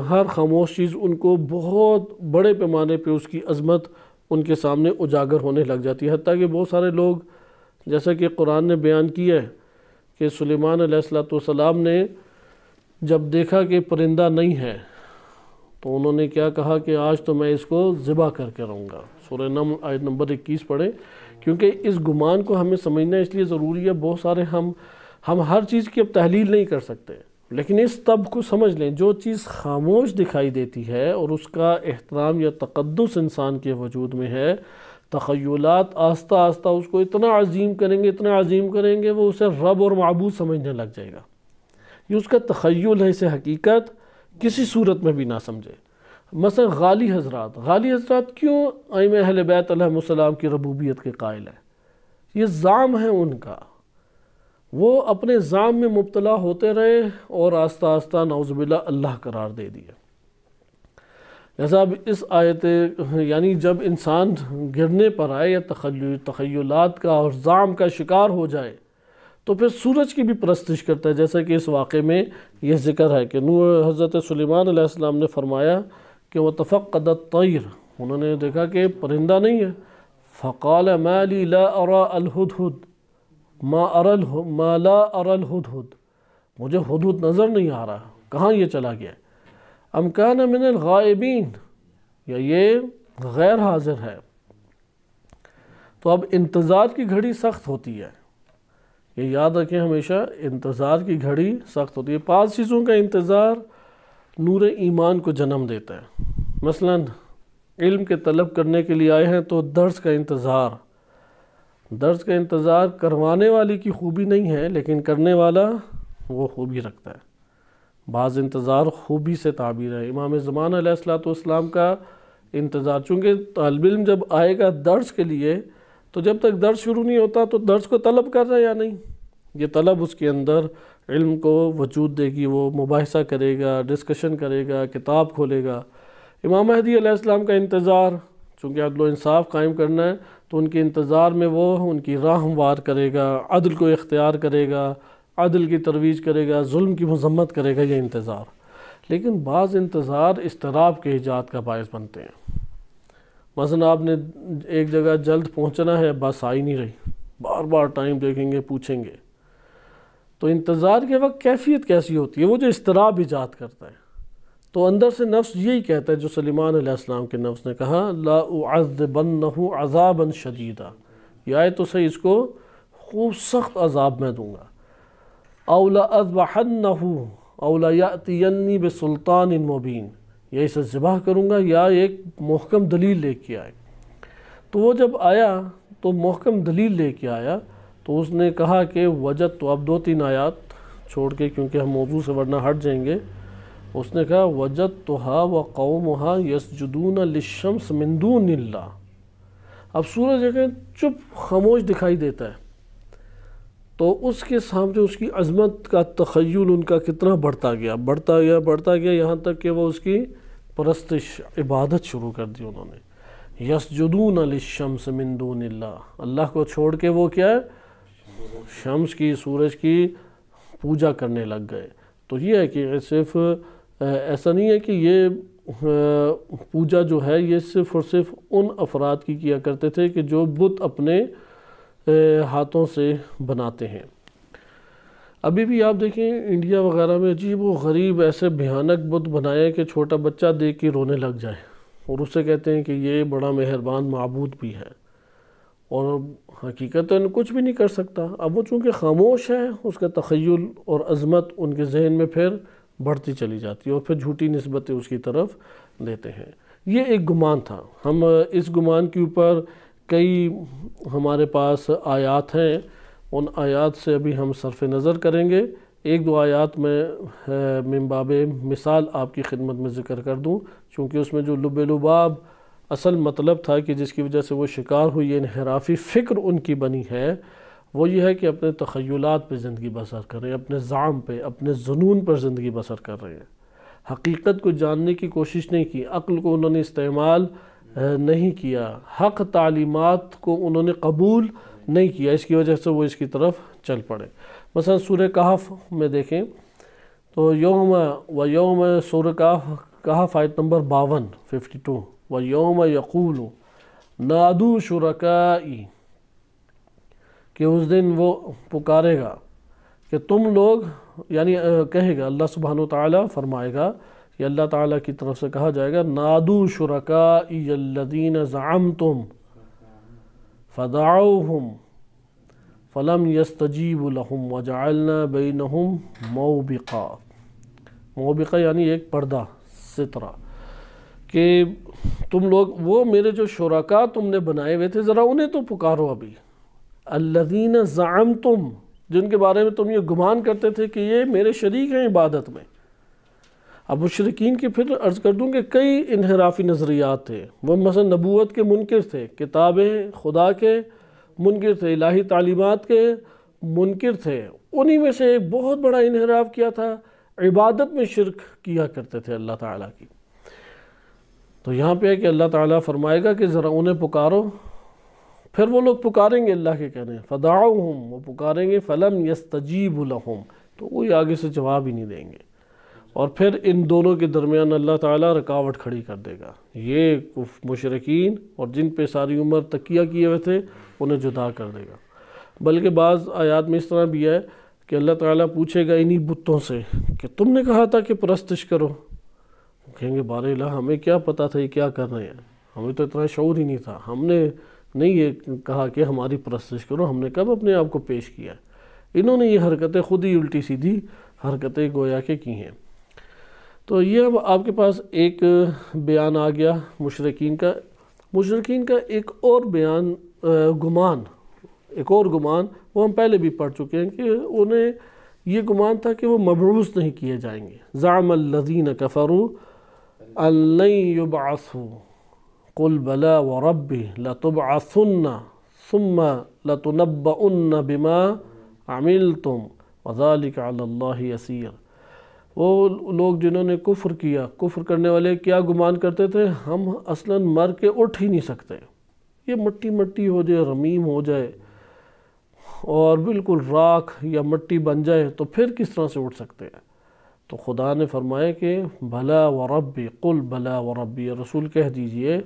ہر خاموش چیز ان کو بہت بڑے پیمانے پہ اس کی عظمت ان کے سامنے اجاگر ہونے لگ جاتی ہے۔ حتیٰ کہ بہت سارے لوگ، جیسا کہ قرآن نے بیان کیا ہے کہ سلیمان علیہ السلام نے جب دیکھا کہ پرندہ نہیں ہے تو انہوں نے کیا کہا کہ آج تو میں اس کو ذبح کر کے رہوں گا۔ سورہ نمل آیت نمبر 21 پڑھیں، کیونکہ اس گمان کو ہمیں سمجھنا اس لیے ضروری ہے۔ بہت سارے ہم ہر چیز کی اب تحلیل نہیں کر سکتے، لیکن اس طب کو سمجھ لیں، جو چیز خاموش دکھائی دیتی ہے اور اس کا احترام یا تقدس انسان کے وجود میں ہے، تخیلات آہستہ آہستہ اس کو اتنا عظیم کریں گے، اتنا عظیم کریں گے، وہ اسے رب اور معبود سمجھنے لگ جائے گا۔ یہ اس کا تخیل ہے، اسے حقیقت کسی صورت میں بھی نہ سمجھے۔ مثلا غالی حضرات کیوں ائمہ اہل بیت علیہ السلام کی ربوبیت کے قائل ہے؟ یہ زعم ہے ان کا، وہ اپنے زعم میں مبتلا ہوتے رہے اور آہستہ آہستہ نعوذ باللہ اللہ قرار دے دیا۔ جیسا اب اس آیت یعنی جب انسان گرنے پر آئے یا تخیلات کا اور زعم کا شکار ہو جائے تو پھر سورج کی بھی پرستش کرتا ہے، جیسا کہ اس واقعے میں یہ ذکر ہے کہ حضرت سلیمان علیہ السلام نے فرمایا کہ وَتَفَقَّدَ الطَّيْرَ، انہوں نے دیکھا کہ پرندہ نہیں ہے، فَقَالَ مَا لِي لَا أَرَى الْهُدْهُدْ ما لا أرى الْهُدْهُدْ، مجھے ہدہد نظر نہیں آ رہا، کہاں یہ چلا گیا؟ ام کان من الغائبین، یا یہ غیر حاضر ہے۔ تو اب انتظار کی گھڑی سخت ہوتی ہے، یہ یاد رکھیں ہمیشہ، انتظار کی گھڑی سخت ہوتی ہے۔ 5 چیزوں کا انتظار نور ایمان کو جنم دیتا ہے۔ مثلا علم کے طلب کرنے کے لیے آئے ہیں تو درس کا انتظار کروانے والی کی خوبی نہیں ہے، لیکن کرنے والا وہ خوبی رکھتا ہے۔ بعض انتظار خوبی سے تعبیر ہے۔ امام زمان علیہ السلام کا انتظار، چونکہ طالب علم جب آئے گا درس کے لیے تو جب تک درس شروع نہیں ہوتا تو درس کو طلب کر رہا ہے یا نہیں، یہ طلب اس کے اندر علم کو وجود دے گی، وہ مباحثہ کرے گا، ڈسکشن کرے گا، کتاب کھولے گا۔ امام مہدی علیہ السلام کا انتظار، چونکہ عدل و انصاف قائم کرنا ہے تو ان کے انتظار میں وہ ان کی راہ ہموار کرے گا، عدل کو اختیار کرے گا، عدل کی ترویج کرے گا، ظلم کی مذمت کرے گا، یہ انتظار۔ لیکن بعض انتظار اضطراب کے ایجاد کا باعث بنتے ہیں۔ مثلا آپ نے ایک جگہ جلد پہنچنا ہے، بس آئی نہیں رہی، بار بار ٹائم دیکھیں گے، پوچھیں گے، تو انتظار کے وقت کیفیت کیسی ہوتی ہے؟ وہ جو اضطراب ایجاد کرتا ہے، تو اندر سے نفس یہی کہتا ہے جو سلیمان علیہ السلام کے نفس نے کہا لا اعذبنہ عذابا شدیدا، یا تو صحیح اس کو خوب سخت عذاب میں دوں گا، او لا اذبحنہ او لا یأتینی بسلطان مبین، یا اسے ذبح کروں گا یا ایک محکم دلیل لے کے آئے۔ تو وہ جب آیا تو محکم دلیل لے کے آیا تو اس نے کہا کہ وجد، تو اب 2-3 آیات چھوڑ کے کیونکہ ہم موضوع سے ورنہ ہٹ جائیں گے، اس نے کہا وجدتها وقومها يسجدون للشمس من دون اللہ۔ اب سورج ایک چپ خاموش دکھائی دیتا ہے تو اس کے سامنے اس کی عظمت کا تخیل ان کا کتنا بڑھتا گیا یہاں تک کہ وہ اس کی پرستش عبادت شروع کر دی انہوں نے۔ یسجدون للشمس من دون اللہ، اللہ کو چھوڑ کے وہ کیا ہے، شمس کی، سورج کی پوجا کرنے لگ گئے۔ تو یہ ہے کہ صرف ایسا نہیں ہے کہ یہ پوجا جو ہے یہ صرف اور صرف ان افراد کی کیا کرتے تھے کہ جو بت اپنے ہاتھوں سے بناتے ہیں۔ ابھی بھی آپ دیکھیں انڈیا وغیرہ میں عجیب و غریب ایسے بھیانک بت بنائے کہ چھوٹا بچہ دیکھ کے رونے لگ جائے، اور اس سے کہتے ہیں کہ یہ بڑا مہربان معبود بھی ہے، اور حقیقتاً کچھ بھی نہیں کر سکتا۔ اب وہ چونکہ خاموش ہے، اس کا تخیل اور عظمت ان کے ذہن میں پھر بڑھتی چلی جاتی ہے، اور پھر جھوٹی نسبتیں اس کی طرف دیتے ہیں۔ یہ ایک گمان تھا، ہم اس گمان کے اوپر کئی ہمارے پاس آیات ہیں، ان آیات سے ابھی ہم صرف نظر کریں گے۔ 1-2 آیات میں من باب مثال آپ کی خدمت میں ذکر کر دوں، چونکہ اس میں جو لب لباب اصل مطلب تھا کہ جس کی وجہ سے وہ شکار ہوئی، انحرافی فکر ان کی بنی ہے، وہ یہ ہے کہ اپنے تخیلات پہ زندگی بسر کر رہے ہیں، اپنے زعم پہ، اپنے ظنون پر زندگی بسر کر رہے ہیں، حقیقت کو جاننے کی کوشش نہیں کی، عقل کو انہوں نے استعمال نہیں کیا، حق تعلیمات کو انہوں نے قبول نہیں کیا، اس کی وجہ سے وہ اس کی طرف چل پڑے۔ مثلا سورہ کہف میں دیکھیں تو یوم سورہ کہف آیت نمبر 52 وَيَوْمَ يَقُولُ نَادُوا شُرَكَائِي، کہ اس دن وہ پکارے گا کہ تم لوگ، یعنی کہے گا اللہ سبحانہ وتعالی فرمائے گا، کہ اللہ تعالیٰ کی طرف سے کہا جائے گا نَادُوا شُرَكَائِيَ الَّذِينَ زَعَمْتُمْ فَدَعَوْهُمْ فَلَمْ يَسْتَجِيبُوا لَهُمْ وَجَعَلْنَا بَيْنَهُمْ مَوْبِقًا، موبقہ یعنی ایک پردہ، سترہ، کہ تم لوگ وہ میرے جو شرکاء تم نے بنائے ہوئے تھے ذرا انہیں تو پکارو ابھی، الذین زعمتم، جن کے بارے میں تم یہ گمان کرتے تھے کہ یہ میرے شریک ہیں عبادت میں۔ اب مشرکین کی پھر عرض کر دوں کہ کئی انحرافی نظریات تھے، وہ مثلا نبوت کے منکر تھے، کتابیں خدا کے منکر تھے، الہی تعلیمات کے منکر تھے، انہی میں سے ایک بہت بڑا انحراف کیا تھا، عبادت میں شرک کیا کرتے تھے اللہ تعالیٰ کی۔ تو یہاں پہ ہے کہ اللہ تعالیٰ فرمائے گا کہ ذرا انہیں پکارو، پھر وہ لوگ پکاریں گے اللہ کے کہنے، فدعوہم، وہ پکاریں گے، فلم یستجیب لہم، تو کوئی آگے سے جواب ہی نہیں دیں گے، اور پھر ان دونوں کے درمیان اللہ تعالیٰ رکاوٹ کھڑی کر دے گا، یہ مشرکین اور جن پہ ساری عمر تکیہ کیے ہوئے تھے انہیں جدا کر دے گا۔ بلکہ بعض آیات میں اس طرح بھی ہے کہ اللہ تعالیٰ پوچھے گا انہی بتوں سے کہ تم نے کہا تھا کہ پرستش کرو، کہیں گے بارے الہ ہمیں کیا پتہ تھا یہ کیا کر رہے ہیں، ہمیں تو اتنا شعور ہی نہیں تھا، ہم نے نہیں یہ کہا کہ ہماری پرستش کرو، ہم نے کب اپنے آپ کو پیش کیا ہے، انہوں نے یہ حرکتیں خود ہی الٹی سیدھی حرکتیں گویا کہ کی ہیں۔ تو یہ اب آپ کے پاس ایک بیان آ گیا مشرکین کا ایک اور بیان، ایک اور گمان وہ ہم پہلے بھی پڑھ چکے ہیں کہ انہیں یہ گمان تھا کہ وہ مبعوث نہیں کیے جائیں گے۔ زعم الذین کفروا ان لن یبعثوا قل بلی وربی لتبعثن ثم لتنبؤن بما عملتم وذلک علی اللہ یسیر۔ وہ لوگ جنہوں نے کفر کیا، کفر کرنے والے کیا گمان کرتے تھے، ہم اصلاً مر کے اٹھ ہی نہیں سکتے، یہ مٹی مٹی ہو جائے، رمیم ہو جائے اور بالکل راکھ یا مٹی بن جائے تو پھر کس طرح سے اٹھ سکتے ہیں۔ تو خدا نے فرمایا کہ بھلا وربی، قل بھلا وربی، رسول کہہ دیجئے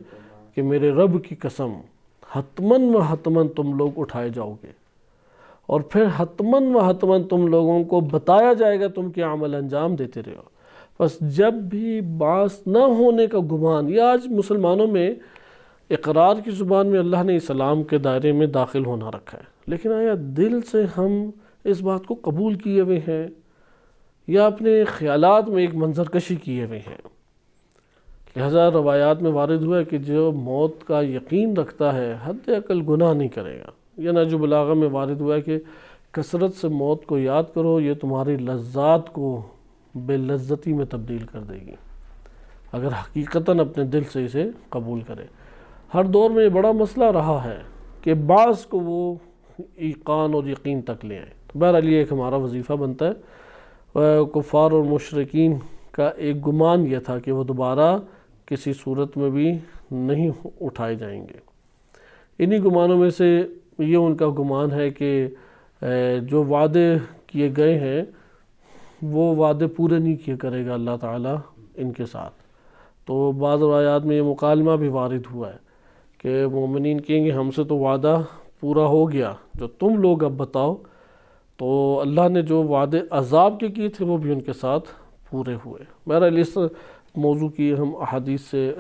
کہ میرے رب کی قسم حتماً و حتماً تم لوگ اٹھائے جاؤ گے، اور پھر حتماً و حتماً تم لوگوں کو بتایا جائے گا تم کیا عمل انجام دیتے رہو۔ بس جب بھی بعث نہ ہونے کا گمان، یہ آج مسلمانوں میں اقرار کی زبان میں اللہ نے اسلام کے دائرے میں داخل ہونا رکھا ہے، لیکن آیا دل سے ہم اس بات کو قبول کیے ہوئے ہیں یا اپنے خیالات میں ایک منظر کشی کیے ہوئے ہیں؟ لہذا روایات میں وارد ہوا ہے کہ جو موت کا یقین رکھتا ہے حد اقل گناہ نہیں کرے گا، یا نہج البلاغہ میں وارد ہوا ہے کہ کثرت سے موت کو یاد کرو، یہ تمہاری لذات کو بے لذتی میں تبدیل کر دے گی، اگر حقیقتاً اپنے دل سے اسے قبول کرے۔ ہر دور میں یہ بڑا مسئلہ رہا ہے کہ بعض کو وہ ایقان اور یقین تک لے آئیں۔ بہرحال یہ ایک ہمارا وظیفہ بنتا ہے۔ کفار اور مشرکین کا ایک گمان یہ تھا کہ وہ دوبارہ کسی صورت میں بھی نہیں اٹھائے جائیں گے۔ انہی گمانوں میں سے یہ ان کا گمان ہے کہ جو وعدے کیے گئے ہیں وہ وعدے پورے نہیں کیے کرے گا اللہ تعالیٰ ان کے ساتھ۔ تو بعض روایات میں یہ مکالمہ بھی وارد ہوا ہے کہ مومنین کہیں گے ہم سے تو وعدہ پورا ہو گیا، جو تم لوگ اب بتاؤ۔ تو اللہ نے جو وعدے عذاب کے کیے تھے وہ بھی ان کے ساتھ پورے ہوئے۔ بہرحال اس موضوع کی ہم احادیث سے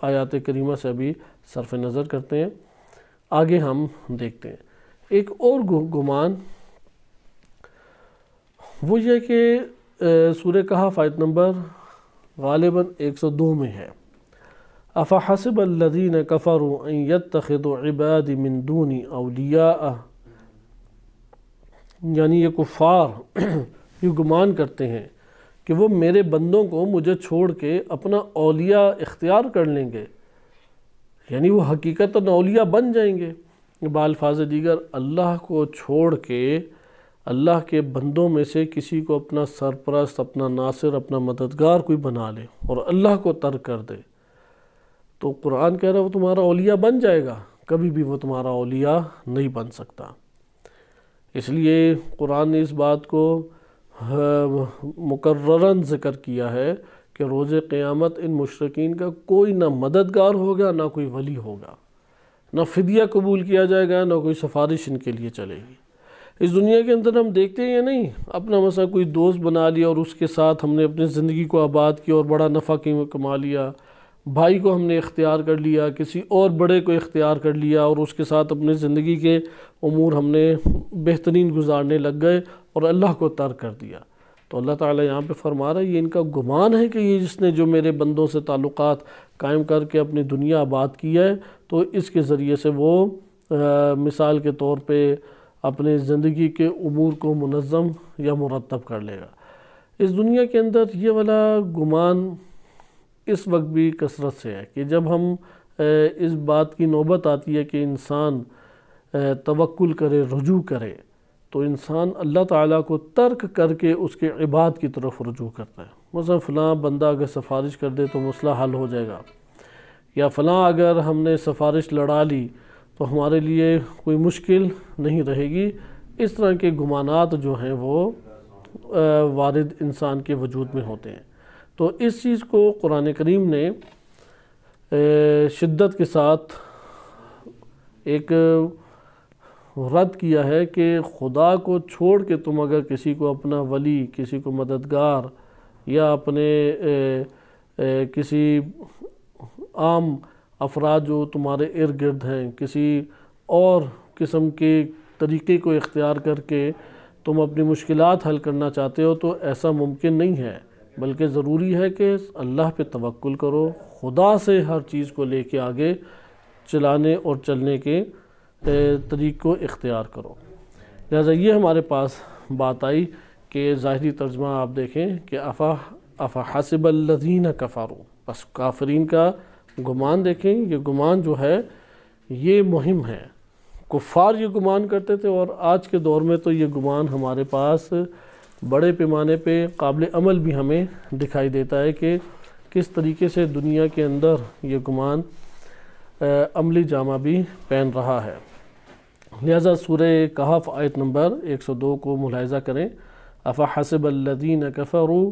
آیات کریمہ سے ابھی صرف نظر کرتے ہیں، آگے ہم دیکھتے ہیں۔ ایک اور گمان وہ یہ کہ سورہ کہف آیت نمبر غالباً 102 میں ہے، افحسب الذین کفروا ان یتخذوا عبادی من دونی اولیاء، یعنی یہ کفار یہ گمان کرتے ہیں کہ وہ میرے بندوں کو مجھے چھوڑ کے اپنا اولیاء اختیار کر لیں گے، یعنی وہ حقیقتاً اولیاء بن جائیں گے۔ بالفاظ دیگر اللہ کو چھوڑ کے اللہ کے بندوں میں سے کسی کو اپنا سرپرست، اپنا ناصر، اپنا مددگار کوئی بنا لے اور اللہ کو ترک کر دے، تو قرآن کہہ رہا ہے وہ تمہارا اولیاء بن جائے گا، کبھی بھی وہ تمہارا اولیاء نہیں بن سکتا۔ اس لیے قرآن نے اس بات کو مکرراً ذکر کیا ہے کہ روز قیامت ان مشرکین کا کوئی نہ مددگار ہوگا، نہ کوئی ولی ہوگا، نہ فدیہ قبول کیا جائے گا، نہ کوئی سفارش ان کے لیے چلے گی۔ اس دنیا کے اندر ہم دیکھتے ہیں یا نہیں، اپنا مثلا کوئی دوست بنا لیا اور اس کے ساتھ ہم نے اپنی زندگی کو آباد کیا اور بڑا نفع کما لیا، بھائی کو ہم نے اختیار کر لیا، کسی اور بڑے کو اختیار کر لیا اور اس کے ساتھ اپنے زندگی کے امور ہم نے بہترین گزارنے لگ گئے اور اللہ کو ترک کر دیا۔ تو اللہ تعالیٰ یہاں پہ فرما رہا ہے یہ ان کا گمان ہے کہ یہ جس نے جو میرے بندوں سے تعلقات قائم کر کے اپنی دنیا آباد کی ہے تو اس کے ذریعے سے وہ مثال کے طور پہ اپنے زندگی کے امور کو منظم یا مرتب کر لے گا۔ اس دنیا کے اندر یہ والا گمان اس وقت بھی کثرت سے ہے کہ جب ہم اس بات کی نوبت آتی ہے کہ انسان توکل کرے، رجوع کرے، تو انسان اللہ تعالیٰ کو ترک کر کے اس کے عباد کی طرف رجوع کرتا ہے۔ مثلا فلاں بندہ اگر سفارش کر دے تو مسئلہ حل ہو جائے گا، یا فلاں اگر ہم نے سفارش لڑا لی تو ہمارے لیے کوئی مشکل نہیں رہے گی۔ اس طرح کے گمانات جو ہیں وہ وارد انسان کے وجود میں ہوتے ہیں۔ تو اس چیز کو قرآن کریم نے شدت کے ساتھ ایک رد کیا ہے کہ خدا کو چھوڑ کے تم اگر کسی کو اپنا ولی، کسی کو مددگار یا اپنے کسی عام افراد جو تمہارے ارد گرد ہیں کسی اور قسم کے طریقے کو اختیار کر کے تم اپنی مشکلات حل کرنا چاہتے ہو تو ایسا ممکن نہیں ہے، بلکہ ضروری ہے کہ اللہ پہ توکل کرو، خدا سے ہر چیز کو لے کے آگے چلانے اور چلنے کے طریق کو اختیار کرو۔ لہذا یہ ہمارے پاس بات آئی کہ ظاہری ترجمہ آپ دیکھیں کہ افحسب الذین کفروا، بس کافرین کا گمان دیکھیں، یہ گمان جو ہے یہ مہم ہے۔ کفار یہ گمان کرتے تھے اور آج کے دور میں تو یہ گمان ہمارے پاس بڑے پیمانے پہ قابل عمل بھی ہمیں دکھائی دیتا ہے کہ کس طریقے سے دنیا کے اندر یہ گمان عملی جامہ بھی پہن رہا ہے۔ لہذا سورہ کہف آیت نمبر 102 کو ملاحظہ کریں، افحسب الذین کفروا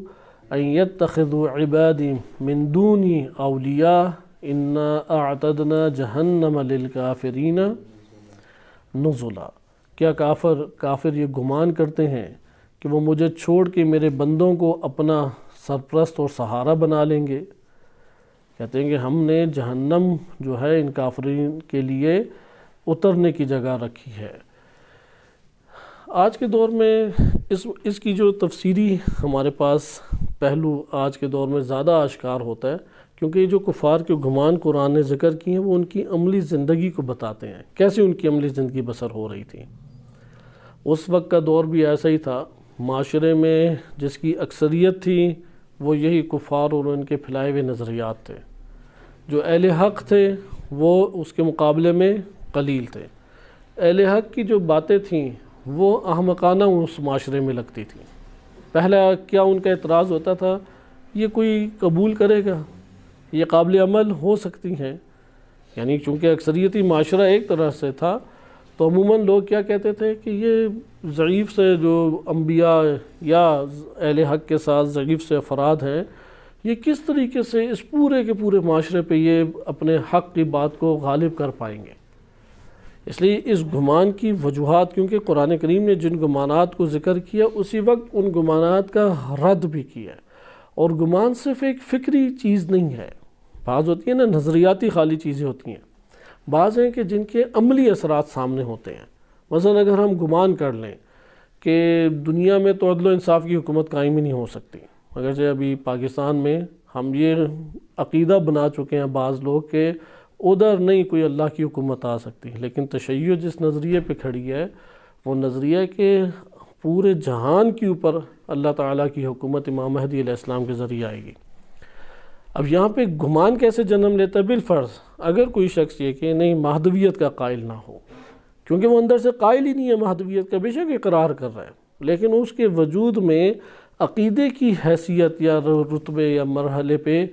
ان یتخذوا عبادی من دونی اولیاء انا اعتدنا جہنم للکافرین نزلا۔ کیا کافر یہ گمان کرتے ہیں کہ وہ مجھے چھوڑ کے میرے بندوں کو اپنا سرپرست اور سہارا بنا لیں گے۔ کہتے ہیں کہ ہم نے جہنم جو ہے ان کافرین کے لیے اترنے کی جگہ رکھی ہے۔ آج کے دور میں اس کی جو تفسیری ہمارے پاس پہلو آج کے دور میں زیادہ آشکار ہوتا ہے، کیونکہ یہ جو کفار کے گمان قرآن نے ذکر کیے ہیں وہ ان کی عملی زندگی کو بتاتے ہیں، کیسے ان کی عملی زندگی بسر ہو رہی تھی۔ اس وقت کا دور بھی ایسا ہی تھا، معاشرے میں جس کی اکثریت تھی وہ یہی کفار اور ان کے پھیلائے ہوئے نظریات تھے۔ جو اہل حق تھے وہ اس کے مقابلے میں قلیل تھے۔ اہل حق کی جو باتیں تھیں وہ احمقانہ اس معاشرے میں لگتی تھیں۔ پہلا کیا ان کا اعتراض ہوتا تھا، یہ کوئی قبول کرے گا، یہ قابل عمل ہو سکتی ہیں، یعنی چونکہ اکثریتی معاشرہ ایک طرح سے تھا تو عموماً لوگ کیا کہتے تھے کہ یہ ضعیف سے جو انبیاء یا اہل حق کے ساتھ ضعیف سے افراد ہیں، یہ کس طریقے سے اس پورے کے پورے معاشرے پہ یہ اپنے حق کی بات کو غالب کر پائیں گے۔ اس لیے اس گمان کی وجوہات، کیونکہ قرآن کریم نے جن گمانات کو ذکر کیا اسی وقت ان گمانات کا رد بھی کیا، اور گمان صرف ایک فکری چیز نہیں ہے، بعض ہوتی ہیں نا نظریاتی خالی چیزیں ہوتی ہیں، بعض ہیں کہ جن کے عملی اثرات سامنے ہوتے ہیں۔ مثلا اگر ہم گمان کر لیں کہ دنیا میں تو عدل و انصاف کی حکومت قائم ہی نہیں ہو سکتی، اگرچہ ابھی پاکستان میں ہم یہ عقیدہ بنا چکے ہیں بعض لوگ کہ ادھر نہیں کوئی اللہ کی حکومت آ سکتی، لیکن تشیع جس نظریے پہ کھڑی ہے وہ نظریہ کہ پورے جہان کے اوپر اللہ تعالیٰ کی حکومت امام مہدی علیہ السلام کے ذریعے آئے گی۔ اب یہاں پہ گمان کیسے جنم لیتا ہے؟ بالفرض اگر کوئی شخص یہ کہ نہیں مہدویت کا قائل نہ ہو، کیونکہ وہ اندر سے قائل ہی نہیں ہے مہدویت کا، بے شک اقرار کر رہا ہے، لیکن اس کے وجود میں عقیدے کی حیثیت یا رتبے یا مرحلے پہ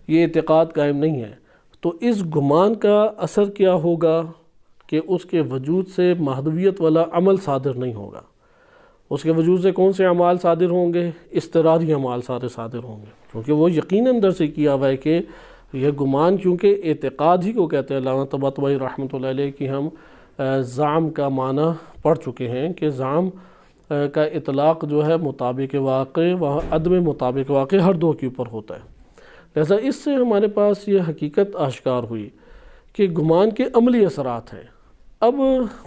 یہ اعتقاد قائم نہیں ہے، تو اس گمان کا اثر کیا ہوگا کہ اس کے وجود سے مہدویت والا عمل صادر نہیں ہوگا۔ اس کے وجود سے کون سے اعمال صادر ہوں گے؟ اضطراری اعمال سارے صادر ہوں گے، کیونکہ وہ یقین اندر سے کیا ہوا ہے کہ یہ گمان، کیونکہ اعتقاد ہی کو کہتے ہیں۔ علامہ طباطبائی رحمۃ اللہ علیہ کی ہم زعم کا معنی پڑھ چکے ہیں کہ زعم کا اطلاق جو ہے مطابق واقع وہاں عدم مطابق واقع ہر دو کے اوپر ہوتا ہے، لہذا اس سے ہمارے پاس یہ حقیقت آشکار ہوئی کہ گمان کے عملی اثرات ہیں۔ اب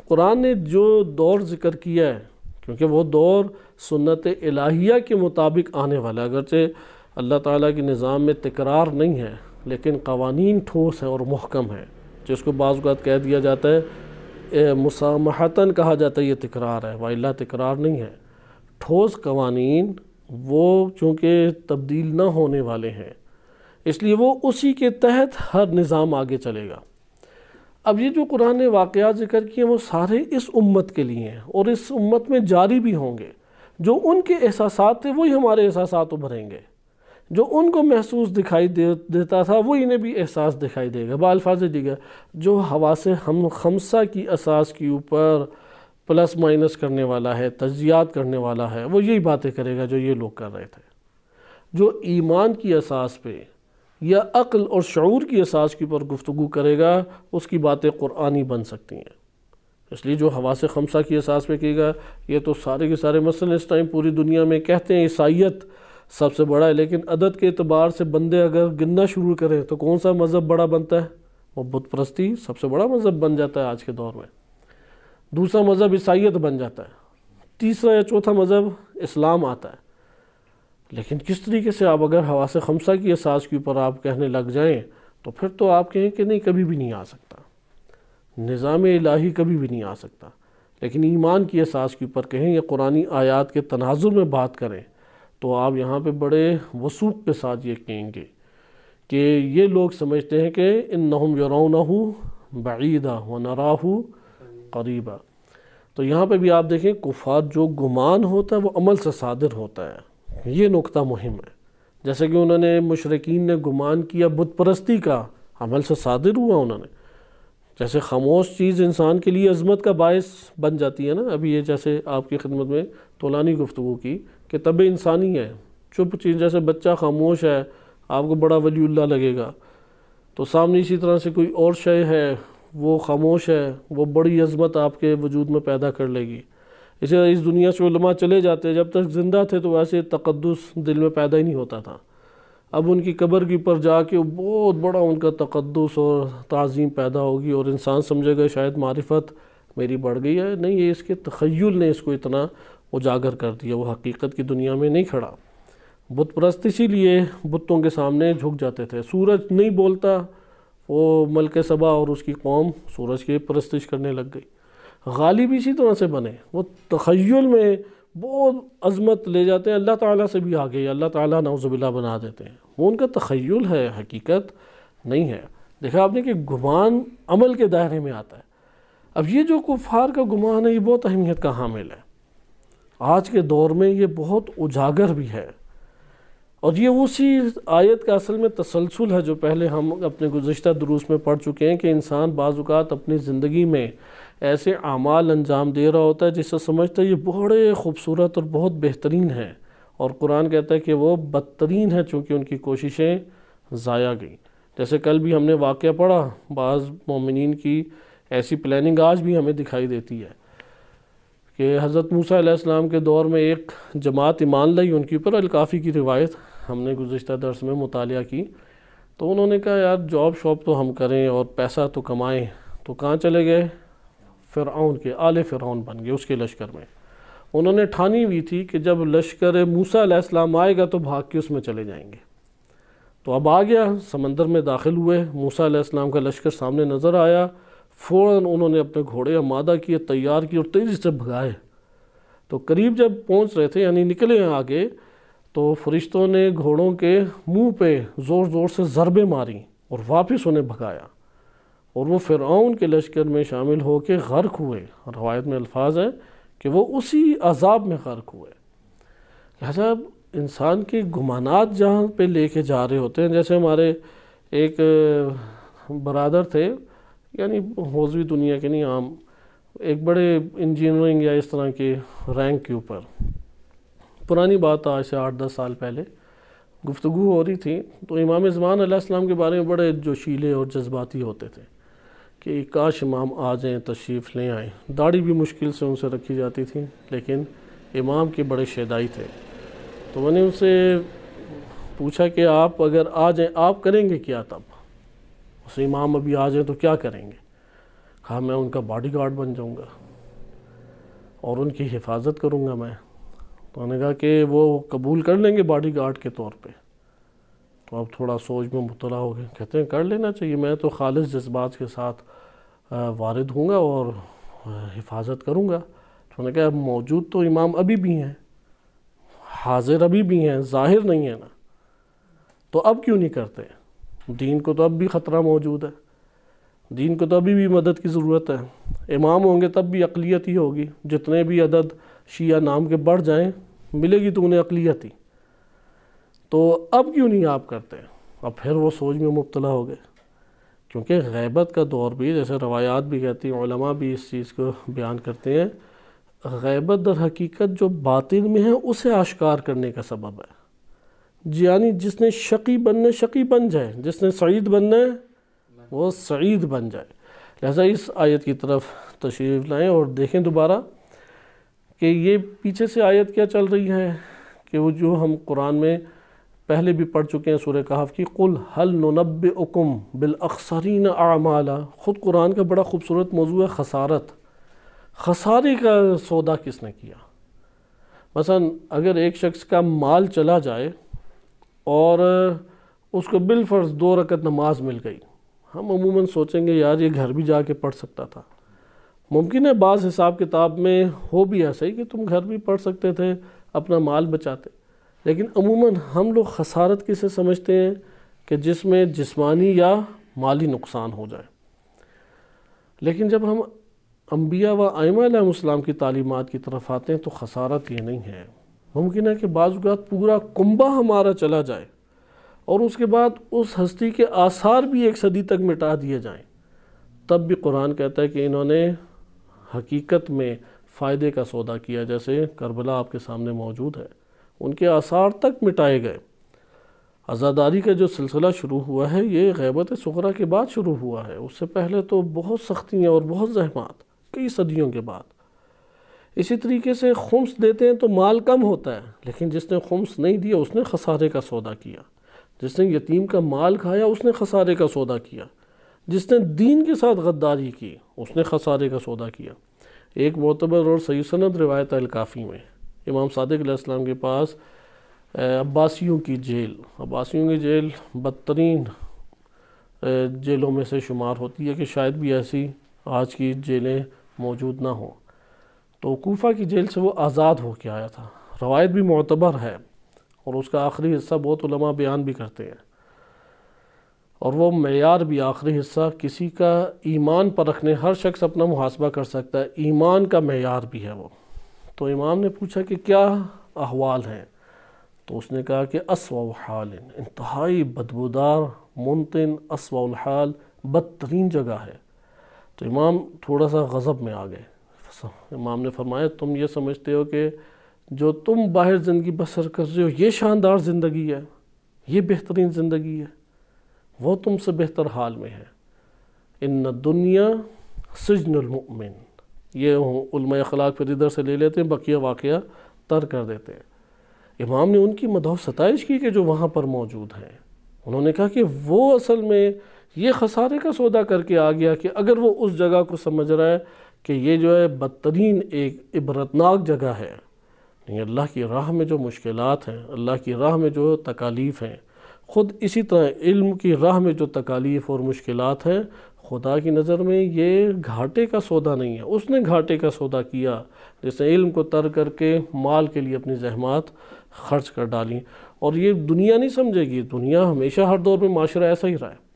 قرآن نے جو دور ذکر کیا ہے، کیونکہ وہ دور سنت الہیہ کے مطابق آنے والا ہے، اگرچہ اللہ تعالیٰ کے نظام میں تکرار نہیں ہے لیکن قوانین ٹھوس ہے اور محکم ہے، جس کو بعض اوقات کہہ دیا جاتا ہے مسامحتاً کہا جاتا ہے یہ تکرار ہے، وَإِلَّا تکرار نہیں ہے۔ ٹھوس قوانین وہ چونکہ تبدیل نہ ہونے والے ہیں، اس لیے وہ اسی کے تحت ہر نظام آگے چلے گا۔ اب یہ جو قرآن نے واقعات ذکر کیے وہ سارے اس امت کے لیے ہیں اور اس امت میں جاری بھی ہوں گے۔ جو ان کے احساسات تھے وہی ہمارے احساسات ابھریں گے، جو ان کو محسوس دکھائی دیتا تھا وہ انہیں بھی احساس دکھائی دے گا۔ بالفاظ دیگر جو حواس خمسہ کی اساس کے اوپر پلس مائنس کرنے والا ہے، تجزیات کرنے والا ہے، وہ یہی باتیں کرے گا جو یہ لوگ کر رہے تھے۔ جو ایمان کی اساس پہ یا عقل اور شعور کی اساس کے اوپر گفتگو کرے گا اس کی باتیں قرآنی بن سکتی ہیں۔ اس لیے جو حواس خمسہ کی اساس پہ کہے گا، یہ تو سارے کے سارے مثلا اس ٹائم پوری دنیا میں کہتے ہیں عیسائیت سب سے بڑا ہے، لیکن عدد کے اعتبار سے بندے اگر گننا شروع کریں تو کون سا مذہب بڑا بنتا ہے؟ وہ بت پرستی سب سے بڑا مذہب بن جاتا ہے آج کے دور میں، دوسرا مذہب عیسائیت بن جاتا ہے، تیسرا یا چوتھا مذہب اسلام آتا ہے۔ لیکن کس طریقے سے آپ اگر حواس خمسہ کی اساس کے اوپر آپ کہنے لگ جائیں تو پھر تو آپ کہیں کہ نہیں کبھی بھی نہیں آ سکتا، نظام الہی کبھی بھی نہیں آ سکتا۔ لیکن ایمان کی اساس کے اوپر کہیں یا قرآنی آیات کے تناظر میں بات کریں تو آپ یہاں پہ بڑے وثوق کے ساتھ یہ کہیں گے کہ یہ لوگ سمجھتے ہیں کہ انہم یرونہ بعیدا ونراہ قریبا۔ تو یہاں پہ بھی آپ دیکھیں کفار جو گمان ہوتا ہے وہ عمل سے صادر ہوتا ہے، یہ نقطہ مہم ہے۔ جیسے کہ انہوں نے مشرکین نے گمان کیا بت پرستی کا، عمل سے صادر ہوا انہوں نے۔ جیسے خاموش چیز انسان کے لیے عظمت کا باعث بن جاتی ہے نا، ابھی یہ جیسے آپ کی خدمت میں طولانی گفتگو کی کہ طبع انسانی ہے، چپ چیز، جیسے بچہ خاموش ہے آپ کو بڑا ولی اللہ لگے گا، تو سامنے اسی طرح سے کوئی اور شے ہے وہ خاموش ہے، وہ بڑی عظمت آپ کے وجود میں پیدا کر لے گی۔ اسی طرح اس دنیا سے علماء چلے جاتے ہیں، جب تک زندہ تھے تو ویسے تقدس دل میں پیدا ہی نہیں ہوتا تھا، اب ان کی قبر کی پر جا کے بہت بڑا ان کا تقدس اور تعظیم پیدا ہوگی، اور انسان سمجھے گا شاید معرفت میری بڑھ گئی ہے۔ نہیں، یہ اس کے تخیل نے اس کو اتنا اجاگر کر دیا، وہ حقیقت کی دنیا میں نہیں کھڑا۔ بت پرست اسی لیے بتوں کے سامنے جھک جاتے تھے۔ سورج نہیں بولتا، وہ ملک سبا اور اس کی قوم سورج کی پرستش کرنے لگ گئی۔ غالب اسی طرح سے بنے، وہ تخیل میں بہت عظمت لے جاتے ہیں، اللہ تعالیٰ سے بھی آگے اللہ تعالیٰ نعوذ باللہ بنا دیتے ہیں، وہ ان کا تخیل ہے، حقیقت نہیں ہے۔ دیکھا آپ نے کہ گمان عمل کے دائرے میں آتا ہے۔ اب یہ جو کفار کا گمان ہے، یہ بہت اہمیت کا حامل ہے، آج کے دور میں یہ بہت اجاگر بھی ہے، اور یہ اسی آیت کا اصل میں تسلسل ہے جو پہلے ہم اپنے گزشتہ دروس میں پڑھ چکے ہیں، کہ انسان بعض اوقات اپنی زندگی میں ایسے اعمال انجام دے رہا ہوتا ہے جس سے سمجھتا ہے یہ بڑے خوبصورت اور بہت بہترین ہیں، اور قرآن کہتا ہے کہ وہ بدترین ہے چونکہ ان کی کوششیں ضائع گئیں۔ جیسے کل بھی ہم نے واقعہ پڑھا، بعض مومنین کی ایسی پلاننگ آج بھی ہمیں دکھائی دیتی ہے کہ حضرت موسیٰ علیہ السلام کے دور میں ایک جماعت ایمان لائی، ان کے اوپر الکافی کی روایت ہم نے گزشتہ درس میں مطالعہ کی، تو انہوں نے کہا یار جاب شاپ تو ہم کریں اور پیسہ تو کمائیں، تو کہاں چلے گئے؟ فرعون کے، آل فرعون بن گئے، اس کے لشکر میں۔ انہوں نے ٹھانی ہوئی تھی کہ جب لشکر موسیٰ علیہ السلام آئے گا تو بھاگ کے اس میں چلے جائیں گے۔ تو اب آ گیا، سمندر میں داخل ہوئے، موسیٰ علیہ السلام کا لشکر سامنے نظر آیا، فوراً انہوں نے اپنے گھوڑے آمادہ کیے، تیار کیے اور تیزی سے بھگائے۔ تو قریب جب پہنچ رہے تھے، یعنی نکلے ہیں آگے، تو فرشتوں نے گھوڑوں کے منہ پہ زور زور سے ضربیں ماری اور واپس انہیں بھگایا، اور وہ فرعون کے لشکر میں شامل ہو کے غرق ہوئے۔ روایت میں الفاظ ہیں کہ وہ اسی عذاب میں غرق ہوئے۔ لہذا انسان کے گمانات جہاں پہ لے کے جا رہے ہوتے ہیں، جیسے ہمارے ایک برادر تھے، یعنی حوزوی دنیا کے نہیں، عام ایک بڑے انجینئرنگ یا اس طرح کے رینک کے اوپر، پرانی بات آج سے 8-10 سال پہلے گفتگو ہو رہی تھی، تو امام زمان علیہ السلام کے بارے میں بڑے جوشیلے اور جذباتی ہوتے تھے کہ کاش امام آ جائیں، تشریف لے آئیں۔ داڑھی بھی مشکل سے ان سے رکھی جاتی تھی، لیکن امام کے بڑے شیدائی تھے۔ تو میں نے ان سے پوچھا کہ آپ اگر آ جائیں آپ کریں گے کیا؟ تب اس امام ابھی آ جائیں تو کیا کریں گے؟ کہا میں ان کا باڈی گارڈ بن جاؤں گا اور ان کی حفاظت کروں گا میں۔ تو انہوں نے کہا کہ وہ قبول کر لیں گے باڈی گارڈ کے طور پہ؟ تو اب تھوڑا سوچ میں مبتلا ہو گئے، کہتے ہیں کر لینا چاہیے، میں تو خالص جذبات کے ساتھ وارد ہوں گا اور حفاظت کروں گا۔ تو انہوں نے کہا موجود تو امام ابھی بھی ہیں، حاضر ابھی بھی ہیں، ظاہر نہیں ہے نا، تو اب کیوں نہیں کرتے؟ دین کو تو اب بھی خطرہ موجود ہے، دین کو تو ابھی بھی مدد کی ضرورت ہے، امام ہوں گے تب بھی اقلیت ہی ہوگی، جتنے بھی عدد شیعہ نام کے بڑھ جائیں ملے گی تو انہیں اقلیت ہی، تو اب کیوں نہیں آپ کرتے؟ اب پھر وہ سوچ میں مبتلا ہو گئے، کیونکہ غیبت کا دور بھی، جیسے روایات بھی کہتی ہیں، علماء بھی اس چیز کو بیان کرتے ہیں، غیبت در حقیقت جو باطن میں ہے اسے آشکار کرنے کا سبب ہے۔ یعنی جس نے شقی بننا شقی بن جائے، جس نے سعید بننا ہے وہ سعید بن جائے۔ لہذا اس آیت کی طرف تشریف لائیں اور دیکھیں دوبارہ کہ یہ پیچھے سے آیت کیا چل رہی ہے، کہ وہ جو ہم قرآن میں پہلے بھی پڑھ چکے ہیں سورہ کہف کی، قُلْ هَلْ نُنَبِّئُكُمْ بِالْأَخْسَرِينَ أَعْمَالًا، خود قرآن کا بڑا خوبصورت موضوع ہے خسارت، خسارے کا سودا کس نے کیا؟ مثلا اگر ایک شخص کا مال چلا جائے اور اس کو بالفرض 2 رکعت نماز مل گئی، ہم عموماً سوچیں گے یار یہ گھر بھی جا کے پڑھ سکتا تھا۔ ممکن ہے بعض حساب کتاب میں ہو بھی ایسا ہی کہ تم گھر بھی پڑھ سکتے تھے، اپنا مال بچاتے، لیکن عموماً ہم لوگ خسارت کسے سمجھتے ہیں کہ جس میں جسمانی یا مالی نقصان ہو جائے۔ لیکن جب ہم انبیاء و ائمہ علیہ السلام کی تعلیمات کی طرف آتے ہیں تو خسارت یہ نہیں ہے۔ ممکن ہے کہ بعض اوقات پورا کنبہ ہمارا چلا جائے اور اس کے بعد اس ہستی کے آثار بھی 1 صدی تک مٹا دیے جائیں، تب بھی قرآن کہتا ہے کہ انہوں نے حقیقت میں فائدے کا سودا کیا، جیسے کربلا آپ کے سامنے موجود ہے، ان کے آثار تک مٹائے گئے۔ عزاداری کا جو سلسلہ شروع ہوا ہے یہ غیبت صغریٰ کے بعد شروع ہوا ہے، اس سے پہلے تو بہت سختیاں اور بہت زحمات، کئی صدیوں کے بعد۔ اسی طریقے سے خمس دیتے ہیں تو مال کم ہوتا ہے، لیکن جس نے خمس نہیں دیا اس نے خسارے کا سودا کیا، جس نے یتیم کا مال کھایا اس نے خسارے کا سودا کیا، جس نے دین کے ساتھ غداری کی اس نے خسارے کا سودا کیا۔ ایک معتبر اور صحیح سند روایت الکافی میں امام صادق علیہ السلام کے پاس عباسیوں کی جیل بدترین جیلوں میں سے شمار ہوتی ہے کہ شاید بھی ایسی آج کی جیلیں موجود نہ ہوں، تو کوفہ کی جیل سے وہ آزاد ہو کے آیا تھا۔ روایت بھی معتبر ہے اور اس کا آخری حصہ بہت علماء بیان بھی کرتے ہیں، اور وہ معیار بھی آخری حصہ کسی کا ایمان پر رکھنے، ہر شخص اپنا محاسبہ کر سکتا ہے، ایمان کا معیار بھی ہے وہ۔ تو امام نے پوچھا کہ کیا احوال ہیں، تو اس نے کہا کہ اسوأ حال، انتہائی بدبودار منتن اسوأ الحال، بدترین جگہ ہے۔ تو امام تھوڑا سا غضب میں آ گئے۔ امام نے فرمایا تم یہ سمجھتے ہو کہ جو تم باہر زندگی بسر کر رہے ہو یہ شاندار زندگی ہے، یہ بہترین زندگی ہے، وہ تم سے بہتر حال میں ہے۔ ان الدنیا سجن المؤمن، یہ علماء اخلاق پھر ادھر سے لے لیتے ہیں، بقیہ واقعہ تر کر دیتے ہیں۔ امام نے ان کی مدح و ستائش کی کہ جو وہاں پر موجود ہیں، انہوں نے کہا کہ وہ اصل میں یہ خسارے کا سودا کر کے آ گیا کہ اگر وہ اس جگہ کو سمجھ رہا ہے کہ یہ جو ہے بدترین ایک عبرتناک جگہ ہے، نہیں، اللہ کی راہ میں جو مشکلات ہیں، اللہ کی راہ میں جو تکالیف ہیں، خود اسی طرح علم کی راہ میں جو تکالیف اور مشکلات ہیں، خدا کی نظر میں یہ گھاٹے کا سودا نہیں ہے۔ اس نے گھاٹے کا سودا کیا جس نے علم کو ترک کر کے مال کے لیے اپنی زحمات خرچ کر ڈالیں، اور یہ دنیا نہیں سمجھے گی، دنیا ہمیشہ ہر دور میں معاشرہ ایسا ہی رہا ہے۔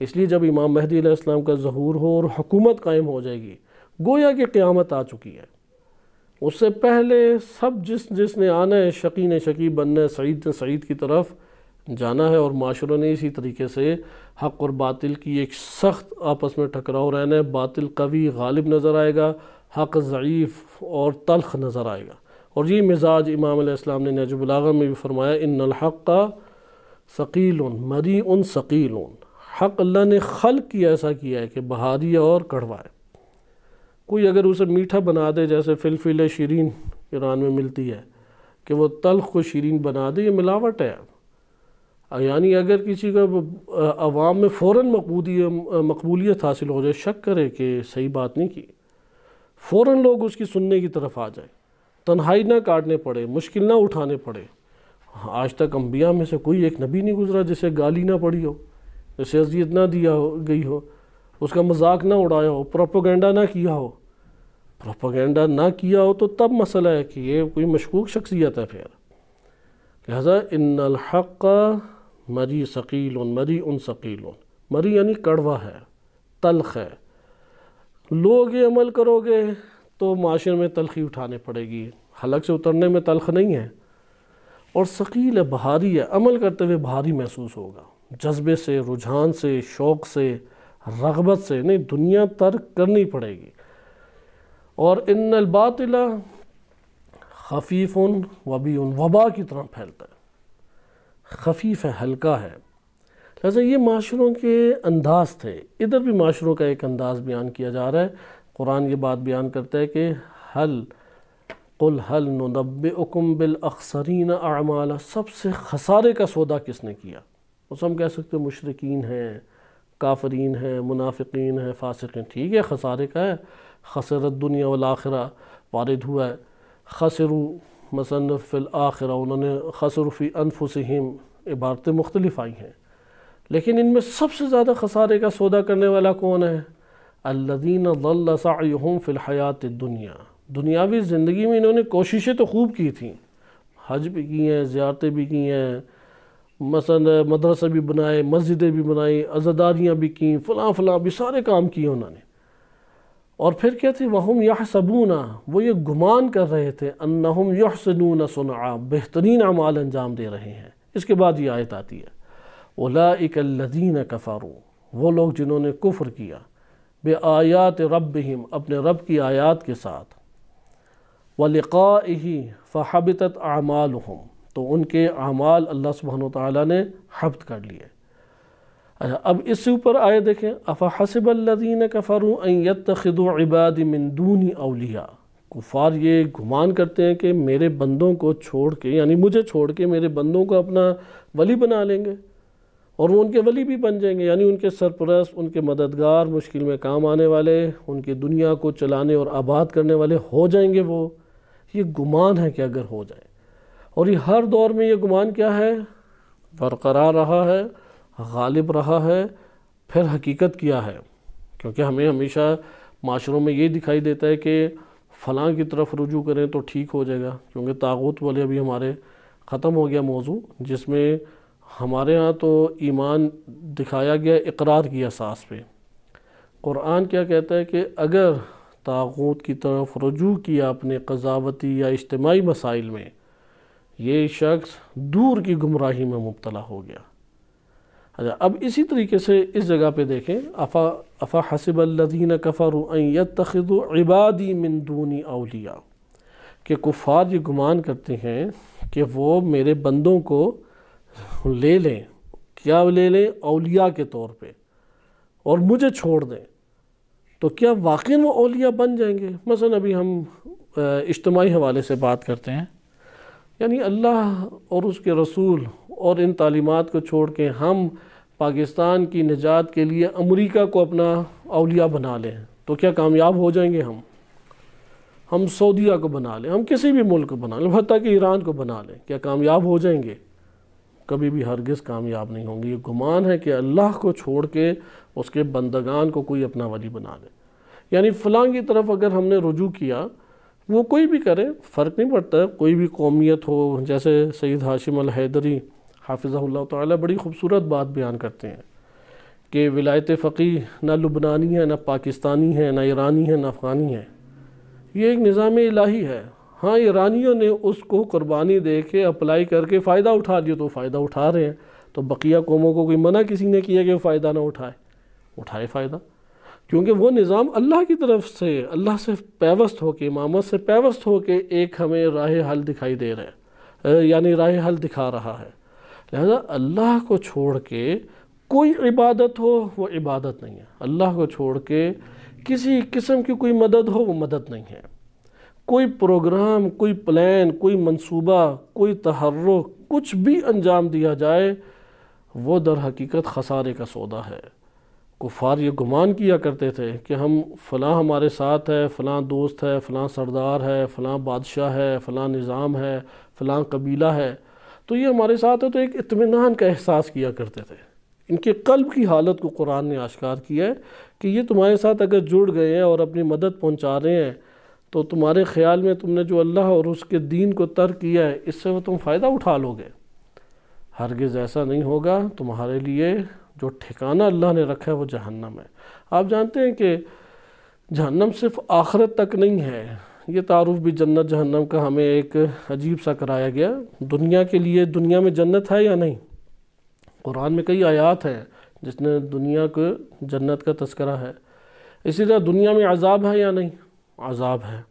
اس لیے جب امام مہدی علیہ السلام کا ظہور ہو اور حکومت قائم ہو جائے گی، گویا کہ قیامت آ چکی ہے۔ اس سے پہلے سب جس نے آنا ہے، شقی نے شقی بننا ہے، سعید نے سعید کی طرف جانا ہے، اور معاشروں نے اسی طریقے سے حق اور باطل کی ایک سخت آپس میں ٹکراؤ رہنا ہے۔ باطل قوی غالب نظر آئے گا، حق ضعیف اور تلخ نظر آئے گا، اور یہ مزاج امام علیہ السلام نے نہج البلاغہ میں بھی فرمایا، ان الحق ثقیل مریء ثقیل، حق اللہ نے خلق کی ایسا کیا ہے کہ بہاری ہے اور کڑوا ہے۔ کوئی اگر اسے میٹھا بنا دے، جیسے فلفل شیرین ایران میں ملتی ہے، کہ وہ تلخ کو شیرین بنا دے، یہ ملاوٹ ہے۔ یعنی اگر کسی کا عوام میں فوراً مقبولیت حاصل ہو جائے، شک کرے کہ صحیح بات نہیں کی، فوراً لوگ اس کی سننے کی طرف آ جائیں، تنہائی نہ کاٹنے پڑے، مشکل نہ اٹھانے پڑے۔ آج تک انبیاء میں سے کوئی ایک نبی نہیں گزرا جسے گالی نہ پڑی ہو، جسے اذیت نہ دیا گئی ہو، اس کا مذاق نہ اڑایا ہو، پروپیگنڈا نہ کیا ہو۔ پروپیگنڈا نہ کیا ہو تو تب مسئلہ ہے کہ یہ کوئی مشکوک شخصیت ہے۔ پھر لہذا ان الحق مری ثقیل مریء ثقیل، مری یعنی کڑوا ہے، تلخ ہے۔ لوگ یہ عمل کرو گے تو معاشرے میں تلخی اٹھانے پڑے گی، حلق سے اترنے میں تلخ نہیں ہے، اور ثقیل ہے، بھاری ہے، عمل کرتے ہوئے بھاری محسوس ہوگا، جذبے سے، رجحان سے، شوق سے، رغبت سے نہیں، دنیا ترک کرنی پڑے گی۔ اور ان الباطل خفیف وبی، وبا کی طرح پھیلتا ہے، خفیف ہے، ہلکا ہے۔ لہذا یہ معاشروں کے انداز تھے۔ ادھر بھی معاشروں کا ایک انداز بیان کیا جا رہا ہے۔ قرآن یہ بات بیان کرتا ہے کہ قل هل ننبئکم بالاخسرین اعمالا، سب سے خسارے کا سودا کس نے کیا؟ اس ہم کہہ سکتے ہیں مشرکین ہیں، کافرین ہیں، منافقین ہیں، فاسقین، ٹھیک ہے، خسارے کا ہے۔ خسر الدنیا والآخرہ وارد ہوا ہے، خسروا مثلا فی الآخرہ، انہوں نے خسروا فی انفسہم، عبارتیں مختلف آئی ہیں، لیکن ان میں سب سے زیادہ خسارے کا سودا کرنے والا کون ہے؟ الذین ضل سعیہم فی الحیات الدنیا، دنیاوی زندگی میں انہوں نے کوششیں تو خوب کی تھیں، حج بھی کی ہیں، زیارتیں بھی کی ہیں، مثلا مدرسے بھی بنائے، مسجدیں بھی بنائیں، عزاداریاں بھی کیں، فلاں بھی سارے کام کیے انہوں نے، اور پھر کیا تھی؟ وَهُمْ يَحْسَبُونَ، وہ یہ گمان کر رہے تھے، أَنَّهُمْ يُحْسِنُونَ صُنْعًا، بہترین اعمال انجام دے رہے ہیں۔ اس کے بعد یہ آیت آتی ہے، أُولَئِكَ الَّذِينَ كَفَرُوا، وہ لوگ جنہوں نے کفر کیا، بِآیاتِ رَبِّهِمْ، اپنے رب کی آیات کے ساتھ، وَلِقَائِهِ فَحَبِطَتْ أَعْمَالُهُمْ، تو ان کے اعمال اللہ سبحانہ وتعالیٰ نے حبط کر لیے۔ اب اس سے اوپر آئے دیکھیں، أَفَحَسِبَ الَّذِينَ كَفَرُوا أَن يَتَّخِذُوا عِبَادِي مِن دُونِي أَوْلِيَاءَ، کفار یہ گمان کرتے ہیں کہ میرے بندوں کو چھوڑ کے، یعنی مجھے چھوڑ کے میرے بندوں کو اپنا ولی بنا لیں گے، اور وہ ان کے ولی بھی بن جائیں گے، یعنی ان کے سرپرست، ان کے مددگار، مشکل میں کام آنے والے، ان کی دنیا کو چلانے اور آباد کرنے والے ہو جائیں گے وہ۔ یہ گمان ہے کہ اگر ہو جائے، اور یہ ہر دور میں یہ گمان کیا ہے؟ برقرار رہا ہے، غالب رہا ہے، پھر حقیقت کیا ہے؟ کیونکہ ہمیں ہمیشہ معاشروں میں یہ دکھائی دیتا ہے کہ فلاں کی طرف رجوع کریں تو ٹھیک ہو جائے گا، کیونکہ طاغوت والے ابھی ہمارے ختم ہو گیا موضوع، جس میں ہمارے ہاں تو ایمان دکھایا گیا اقرار کی اساس پہ۔ قرآن کیا کہتا ہے کہ اگر طاغوت کی طرف رجوع کیا اپنے قضاوتی یا اجتماعی مسائل میں، یہ شخص دور کی گمراہی میں مبتلا ہو گیا۔ اچھا، اب اسی طریقے سے اس جگہ پہ دیکھیں، افا حسب الذین کفروا ان یتخذوا عبادی من دونی اولیاء، کہ کفار یہ گمان کرتے ہیں کہ وہ میرے بندوں کو لے لیں، کیا لے لیں؟ اولیاء کے طور پہ، اور مجھے چھوڑ دیں، تو کیا واقعی وہ اولیاء بن جائیں گے؟ مثلا ابھی ہم اجتماعی حوالے سے بات کرتے ہیں، یعنی اللہ اور اس کے رسول اور ان تعلیمات کو چھوڑ کے ہم پاکستان کی نجات کے لیے امریکہ کو اپنا اولیاء بنا لیں، تو کیا کامیاب ہو جائیں گے؟ ہم سعودیہ کو بنا لیں، ہم کسی بھی ملک کو بنا لیں، حتیٰ کہ ایران کو بنا لیں، کیا کامیاب ہو جائیں گے؟ کبھی بھی ہرگز کامیاب نہیں ہوں گے۔ یہ گمان ہے کہ اللہ کو چھوڑ کے اس کے بندگان کو کوئی اپنا ولی بنا لے، یعنی فلاں کی طرف اگر ہم نے رجوع کیا، وہ کوئی بھی کرے، فرق نہیں پڑتا، کوئی بھی قومیت ہو، جیسے سید ہاشم الحیدری حافظہ اللہ تعالیٰ بڑی خوبصورت بات بیان کرتے ہیں کہ ولایت فقیہ نہ لبنانی ہے، نہ پاکستانی ہے، نہ ایرانی ہے، نہ افغانی ہے، یہ ایک نظام الہی ہے۔ ہاں، ایرانیوں نے اس کو قربانی دے کے اپلائی کر کے فائدہ اٹھا دیا تو فائدہ اٹھا رہے ہیں، تو بقیہ قوموں کو کوئی منع کسی نے کیا کہ وہ فائدہ نہ اٹھائے فائدہ، کیونکہ وہ نظام اللہ کی طرف سے، اللہ سے پیوست ہو کے، امامت سے پیوست ہو کے ایک ہمیں راہ حل دکھائی دے رہا ہے، یعنی راہ حل دکھا رہا ہے۔ لہذا اللہ کو چھوڑ کے کوئی عبادت ہو وہ عبادت نہیں ہے، اللہ کو چھوڑ کے کسی قسم کی کوئی مدد ہو وہ مدد نہیں ہے، کوئی پروگرام، کوئی پلان، کوئی منصوبہ، کوئی تحرک، کچھ بھی انجام دیا جائے وہ در حقیقت خسارے کا سودا ہے۔ کفار یہ گمان کیا کرتے تھے کہ ہم فلاں ہمارے ساتھ ہے، فلاں دوست ہے، فلاں سردار ہے، فلاں بادشاہ ہے، فلاں نظام ہے، فلاں قبیلہ ہے، تو یہ ہمارے ساتھ ہے، تو ایک اطمینان کا احساس کیا کرتے تھے۔ ان کے قلب کی حالت کو قرآن نے آشکار کیا ہے کہ یہ تمہارے ساتھ اگر جڑ گئے ہیں اور اپنی مدد پہنچا رہے ہیں، تو تمہارے خیال میں تم نے جو اللہ اور اس کے دین کو ترک کیا ہے، اس سے وہ تم فائدہ اٹھا لو گے۔ ہرگز ایسا نہیں ہوگا، تمہارے لیے جو ٹھکانہ اللہ نے رکھا ہے وہ جہنم ہے۔ آپ جانتے ہیں کہ جہنم صرف آخرت تک نہیں ہے، یہ تعارف بھی جنت جہنم کا ہمیں ایک عجیب سا کرایا گیا۔ دنیا کے لیے دنیا میں جنت ہے یا نہیں؟ قرآن میں کئی آیات ہیں جس نے دنیا کو جنت کا تذکرہ ہے۔ اسی طرح دنیا میں عذاب ہے یا نہیں؟ عذاب ہے۔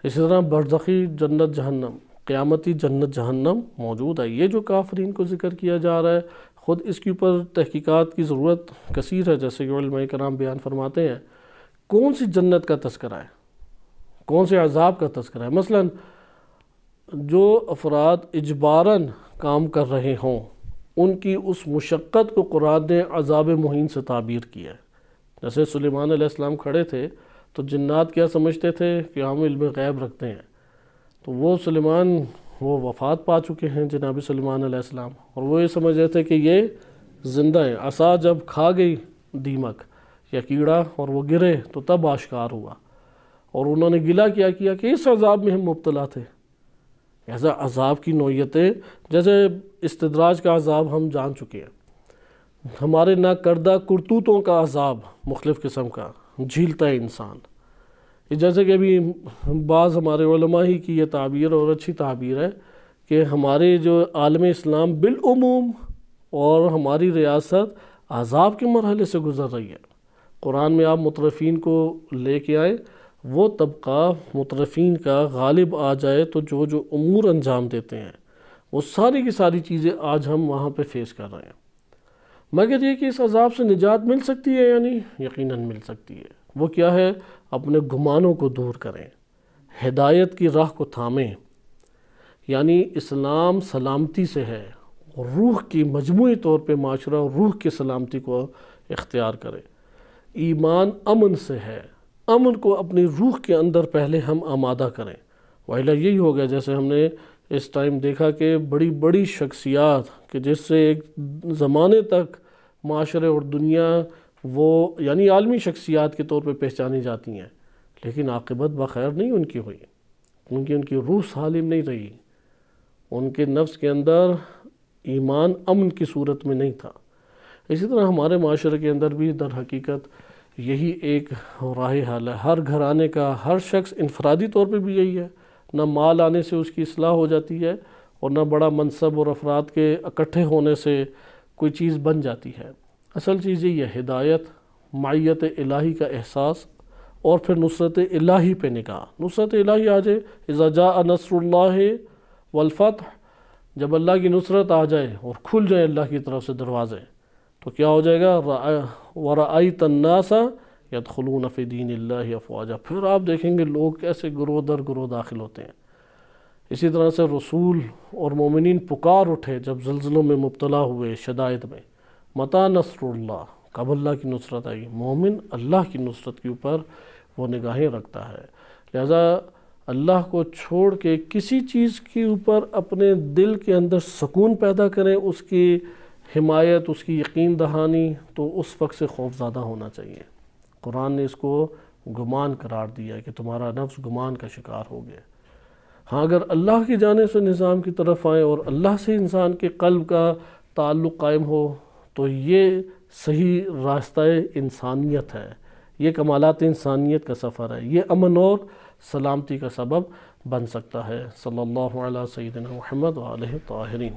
اسی طرح برزخی جنت جہنم، قیامتی جنت جہنم موجود ہے۔ یہ جو کافرین کو ذکر کیا جا رہا ہے، خود اس کے اوپر تحقیقات کی ضرورت کثیر ہے، جیسے کہ علماء کرام بیان فرماتے ہیں۔ کون سی جنت کا تذکرہ ہے، کون سے عذاب کا تذکرہ ہے؟ مثلا جو افراد اجباراً کام کر رہے ہوں، ان کی اس مشقت کو قرآن نے عذاب مہین سے تعبیر کیا ہے۔ جیسے سلیمان علیہ السلام کھڑے تھے تو جنات کیا سمجھتے تھے کہ ہم علم غیب رکھتے ہیں، تو وہ سلیمان وہ وفات پا چکے ہیں جناب سلیمان علیہ السلام، اور وہ یہ سمجھ رہے تھے کہ یہ زندہ ہیں۔ عصا جب کھا گئی دیمک یا کیڑا اور وہ گرے تو تب آشکار ہوا، اور انہوں نے گلہ کیا کہ اس عذاب میں ہم مبتلا تھے۔ ایسا عذاب کی نوعیتیں، جیسے استدراج کا عذاب ہم جان چکے ہیں، ہمارے نہ کردہ کرتوتوں کا عذاب مختلف قسم کا جھیلتا ہے انسان۔ جیسے کہ ابھی بعض ہمارے علماء ہی کی یہ تعبیر اور اچھی تعبیر ہے کہ ہمارے جو عالم اسلام بالعموم اور ہماری ریاست عذاب کے مرحلے سے گزر رہی ہے۔ قرآن میں آپ مترفین کو لے کے آئے، وہ طبقہ مترفین کا غالب آ جائے تو جو امور انجام دیتے ہیں وہ ساری کی ساری چیزیں آج ہم وہاں پہ فیس کر رہے ہیں۔ مگر یہ کہ اس عذاب سے نجات مل سکتی ہے یا نہیں؟ یقیناً مل سکتی ہے۔ وہ کیا ہے؟ اپنے گمانوں کو دور کریں، ہدایت کی راہ کو تھامیں، یعنی اسلام سلامتی سے ہے، روح کی مجموعی طور پہ معاشرہ اور روح کی سلامتی کو اختیار کرے۔ ایمان امن سے ہے، امن کو اپنی روح کے اندر پہلے ہم آمادہ کریں، وَإِلَّا یہی ہو گیا جیسے ہم نے اس ٹائم دیکھا کہ بڑی بڑی شخصیات کہ جس سے ایک زمانے تک معاشرے اور دنیا وہ یعنی عالمی شخصیات کے طور پہ پہچانی جاتی ہیں، لیکن عاقبت بخیر نہیں ان کی ہوئی، کیونکہ ان کی روح سالم نہیں رہی، ان کے نفس کے اندر ایمان امن کی صورت میں نہیں تھا۔ اسی طرح ہمارے معاشرے کے اندر بھی در حقیقت یہی ایک راہ حل ہے، ہر گھرانے کا ہر شخص انفرادی طور پہ بھی یہی ہے، نہ مال آنے سے اس کی اصلاح ہو جاتی ہے اور نہ بڑا منصب اور افراد کے اکٹھے ہونے سے کوئی چیز بن جاتی ہے۔ اصل چیز یہ ہے ہدایت، معیت الہی کا احساس، اور پھر نصرت الہی پہ نگاہ۔ نصرت الہی آ جائے، اذا جاء نصر اللہ والفتح، جب اللہ کی نصرت آ جائے اور کھل جائے اللہ کی طرف سے دروازے، تو کیا ہو جائے گا؟ وَرَأَيْتَ النَّاسَ يَدْخُلُونَ فِي دِينِ اللَّهِ أَفْوَاجًا، پھر آپ دیکھیں گے لوگ کیسے گروہ در گروہ داخل ہوتے ہیں۔ اسی طرح سے رسول اور مومنین پکار اٹھے جب زلزلوں میں مبتلا ہوئے، شدائد میں، متى نصر اللہ، کب اللہ کی نصرت آئی؟ مومن اللہ کی نصرت کے اوپر وہ نگاہیں رکھتا ہے، لہذا اللہ کو چھوڑ کے کسی چیز کے اوپر اپنے دل کے اندر سکون پیدا کریں، اس کی حمایت، اس کی یقین دہانی، تو اس وقت سے خوف زدہ ہونا چاہیے۔ قرآن نے اس کو گمان قرار دیا کہ تمہارا نفس گمان کا شکار ہو گیا۔ ہاں اگر اللہ کی جانب سے نظام کی طرف آئیں اور اللہ سے انسان کے قلب کا تعلق قائم ہو، تو یہ صحیح راستہ انسانیت ہے، یہ کمالات انسانیت کا سفر ہے، یہ امن اور سلامتی کا سبب بن سکتا ہے۔ صلی اللہ علیہ سیدنا محمد وآلہ الطاہرین۔